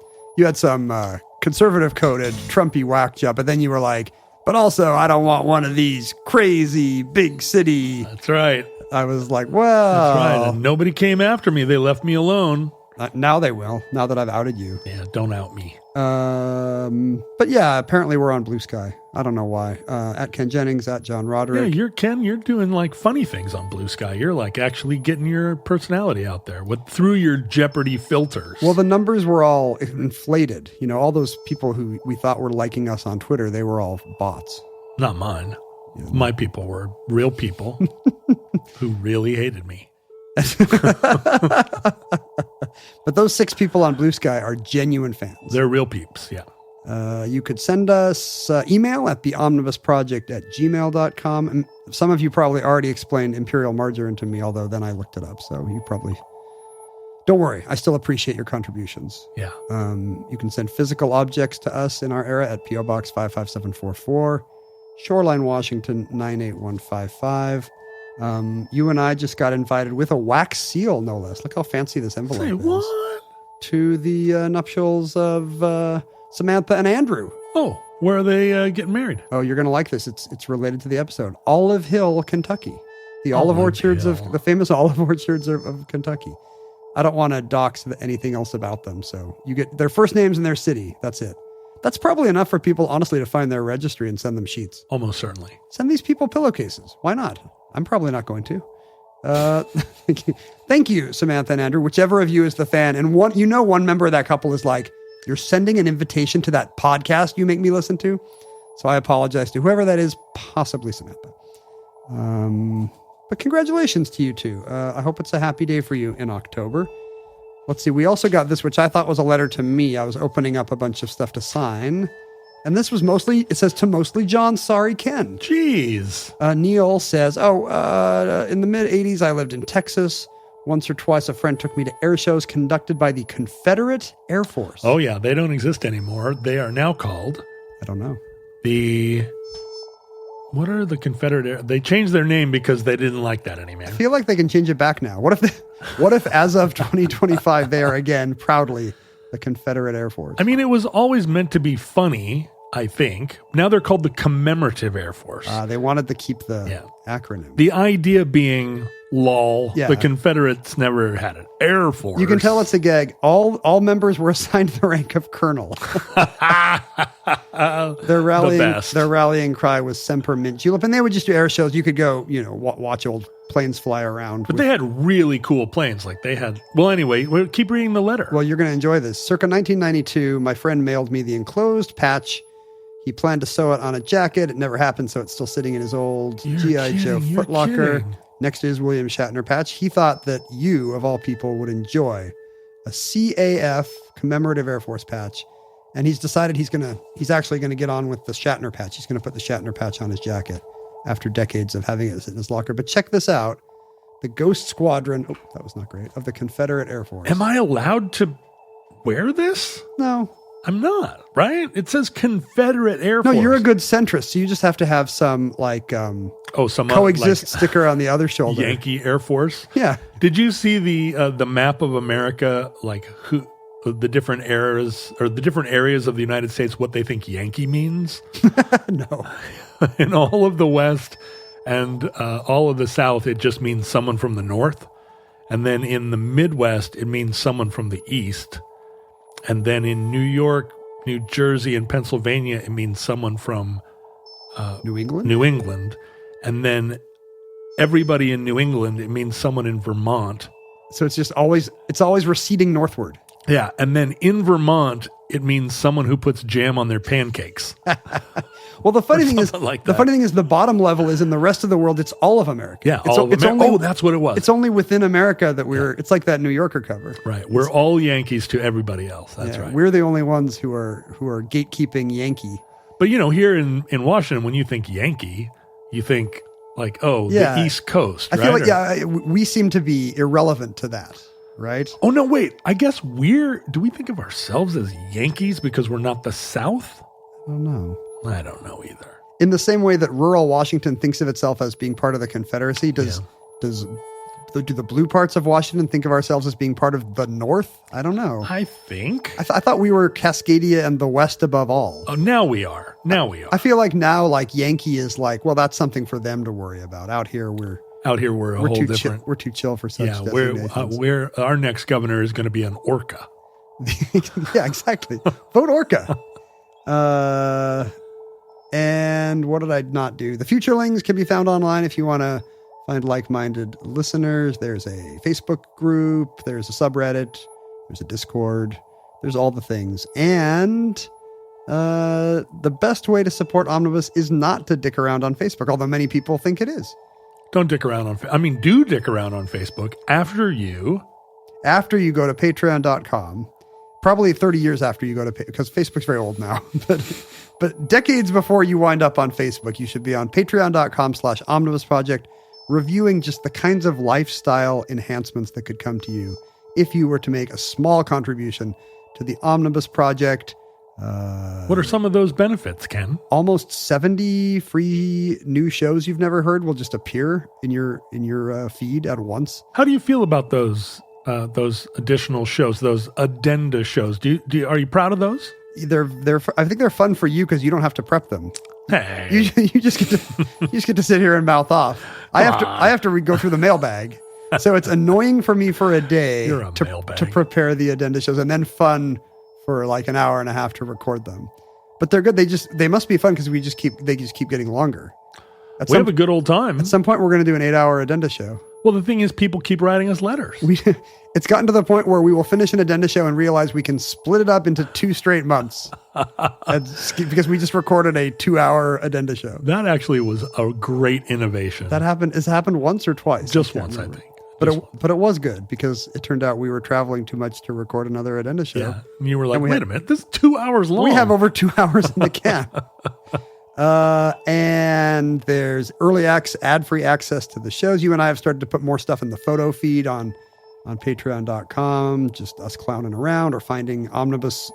C: conservative coded Trumpy whack job, but then you were like, but also I don't want one of these crazy big city.
D: That's right.
C: I was like, well.
D: That's right. And nobody came after me. They left me alone.
C: Now they will, now that I've outed you.
D: Yeah, don't out me.
C: But yeah, apparently we're on Blue Sky. I don't know why. At Ken Jennings, at John Roderick.
D: Yeah, you're doing like funny things on Blue Sky. You're like actually getting your personality out there through your Jeopardy filters.
C: Well, the numbers were all inflated. All those people who we thought were liking us on Twitter, they were all bots.
D: Not mine. Yeah. My people were real people who really hated me.
C: But those 6 people on Blue Sky are genuine fans.
D: They're real peeps, yeah.
C: You could send us email at theomnibusproject@gmail.com. And some of you probably already explained Imperial Margarine to me, although then I looked it up. So you probably... Don't worry. I still appreciate your contributions.
D: Yeah.
C: You can send physical objects to us in our era at P.O. Box 55744, Shoreline, Washington 98155. You and I just got invited with a wax seal, no less. Look how fancy this envelope is.
D: What?
C: To the nuptials of Samantha and Andrew.
D: Oh, where are they getting married?
C: Oh, you're going to like this. It's related to the episode. Olive Hill, Kentucky. The famous olive orchards of Kentucky. I don't want to dox anything else about them. So you get their first names and their city. That's it. That's probably enough for people, honestly, to find their registry and send them sheets.
D: Almost certainly.
C: Send these people pillowcases. Why not? I'm probably not going to. Thank you, Samantha and Andrew, whichever of you is the fan. And one member of that couple is like, you're sending an invitation to that podcast you make me listen to. So I apologize to whoever that is, possibly Samantha. But congratulations to you two. I hope it's a happy day for you in October. Let's see. We also got this, which I thought was a letter to me. I was opening up a bunch of stuff to sign. And this was it says to mostly John, sorry, Ken.
D: Jeez.
C: Neil says, in the mid-'80s, I lived in Texas. Once or twice, a friend took me to air shows conducted by the Confederate Air Force.
D: Oh, yeah. They don't exist anymore. They are now called...
C: I don't know.
D: What are the Confederate... They changed their name because they didn't like that anymore.
C: I feel like they can change it back now. What if as of 2025, they are again proudly the Confederate Air Force?
D: I mean, it was always meant to be funny, I think. Now they're called the Commemorative Air Force.
C: They wanted to keep the acronym.
D: The idea being, lol,
C: Yeah.
D: the Confederates never had an Air Force.
C: You can tell it's a gag. All members were assigned the rank of colonel. Their rallying cry was Semper Mint Julep, and they would just do air shows. You could go, watch old planes fly around.
D: But they had really cool planes. Like they had. Well, anyway, we'll keep reading the letter.
C: Well, you're going to enjoy this. Circa 1992, my friend mailed me the enclosed patch. He planned to sew it on a jacket. It never happened, so it's still sitting in his old G.I. Joe footlocker next to his William Shatner patch. He thought that you, of all people, would enjoy a CAF commemorative Air Force patch. And he's decided he's actually going to get on with the Shatner patch. He's going to put the Shatner patch on his jacket after decades of having it sit in his locker. But check this out. The Ghost Squadron, that was not great, of the Confederate Air Force.
D: Am I allowed to wear this?
C: No.
D: I'm not, right? It says Confederate Air Force.
C: No, you're a good centrist, so you just have to have some, some coexist sticker on the other shoulder.
D: Yankee Air Force?
C: Yeah.
D: Did you see the map of America, the different eras or the different areas of the United States, what they think Yankee means?
C: No.
D: In all of the West and all of the South, it just means someone from the North. And then in the Midwest, it means someone from the East. And then in New York, New Jersey, and Pennsylvania, it means someone from
C: New England.
D: New England. And then everybody in New England, it means someone in Vermont.
C: So it's always receding northward.
D: Yeah, and then in Vermont, it means someone who puts jam on their pancakes.
C: Well, the funny thing is, the bottom level is in the rest of the world, it's all of America.
D: Yeah, that's what it was.
C: It's only within America that it's like that New Yorker cover.
D: Right, we're all Yankees to everybody else. That's right.
C: We're the only ones who are gatekeeping Yankee.
D: But here in Washington, when you think Yankee, you think the East Coast.
C: I feel like we seem to be irrelevant to that. Right?
D: Oh, no, wait. I guess do we think of ourselves as Yankees because we're not the South?
C: I don't know.
D: I don't know either.
C: In the same way that rural Washington thinks of itself as being part of the Confederacy, do the blue parts of Washington think of ourselves as being part of the North? I don't know.
D: I think.
C: I thought we were Cascadia and the West above all.
D: Oh, now we are.
C: I feel like now, Yankee is that's something for them to worry about. Out here, we're a whole different. We're too chill for such.
D: Yeah, our next governor is going to be an orca.
C: Yeah, exactly. Vote orca. And what did I not do? The Futurelings can be found online if you want to find like-minded listeners. There's a Facebook group. There's a subreddit. There's a Discord. There's all the things. And the best way to support Omnibus is not to dick around on Facebook, although many people think it is.
D: Don't dick around do dick around on Facebook after you
C: go to patreon.com, probably 30 years after you go to, because Facebook's very old now, but decades before you wind up on Facebook, you should be on patreon.com/Omnibus Project, reviewing just the kinds of lifestyle enhancements that could come to you if you were to make a small contribution to the Omnibus Project.
D: What are some of those benefits, Ken?
C: Almost 70 free new shows you've never heard will just appear in your feed at once.
D: How do you feel about those additional shows, those addenda shows? Are you proud of those?
C: I think they're fun for you because you don't have to prep them.
D: Hey,
C: you just get to sit here and mouth off. I have to go through the mailbag. So it's annoying for me for a day
D: You're a mailbag.
C: to prepare the addenda shows, and then fun for like an hour and a half to record them. But they're good. They must be fun because they just keep getting longer.
D: We have a good old time.
C: At some point, we're going to do an 8-hour addenda show.
D: Well, the thing is, people keep writing us letters.
C: It's gotten to the point where we will finish an addenda show and realize we can split it up into 2 straight months because we just recorded a 2-hour addenda show.
D: That actually was a great innovation.
C: That happened. It's happened once or twice.
D: Just once, I think.
C: But it was good because it turned out we were traveling too much to record another addenda show.
D: Yeah. And you were like, wait a minute, this is 2 hours long.
C: We have over 2 hours in the can. And there's early ad-free access to the shows. You and I have started to put more stuff in the photo feed on patreon.com, just us clowning around or finding omnibus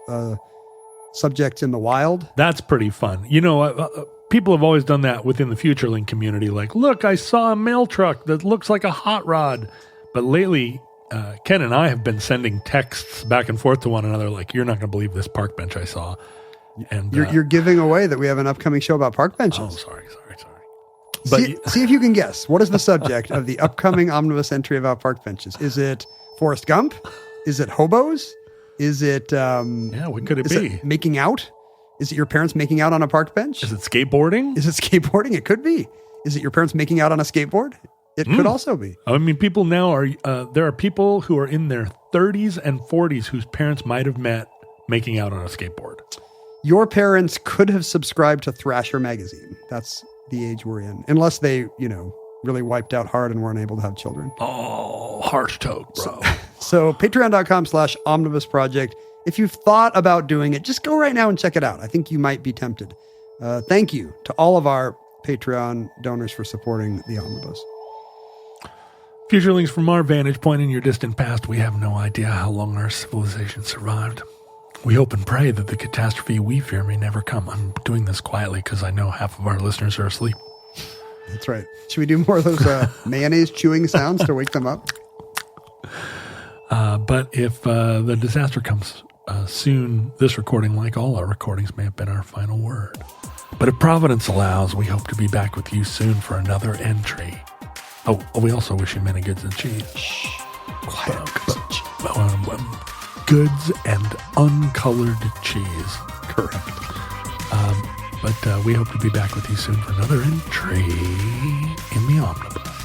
C: subjects in the wild.
D: That's pretty fun. You know, people have always done that within the FutureLink community. Like, look, I saw a mail truck that looks like a hot rod. But lately, Ken and I have been sending texts back and forth to one another like, you're not going to believe this park bench I saw. And
C: you're giving away that we have an upcoming show about park benches.
D: Oh, sorry. But
C: see if you can guess. What is the subject of the upcoming omnibus entry about park benches? Is it Forrest Gump? Is it hobos? Is it
D: what could it be?
C: It making out? Is it your parents making out on a park bench?
D: Is it skateboarding?
C: Is it skateboarding? It could be. Is it your parents making out on a skateboard? It could also be.
D: I mean, people now are there are people who are in their 30s and 40s whose parents might have met making out on a skateboard.
C: Your parents could have subscribed to Thrasher magazine. That's the age we're in. Unless they, really wiped out hard and weren't able to have children.
D: Oh, harsh toke, bro.
C: So patreon.com/omnibus project. If you've thought about doing it, just go right now and check it out. I think you might be tempted. Thank you to all of our Patreon donors for supporting the omnibus.
D: FutureLinks, from our vantage point in your distant past, we have no idea how long our civilization survived. We hope and pray that the catastrophe we fear may never come. I'm doing this quietly because I know half of our listeners are asleep.
C: That's right. Should we do more of those mayonnaise chewing sounds to wake them up?
D: But if the disaster comes soon, this recording, like all our recordings, may have been our final word. But if Providence allows, we hope to be back with you soon for another entry. Oh, we also wish you many goods and cheese.
C: Shh. Quiet.
D: Goods and uncolored cheese.
C: Correct.
D: But we hope to be back with you soon for another entry in the omnibus.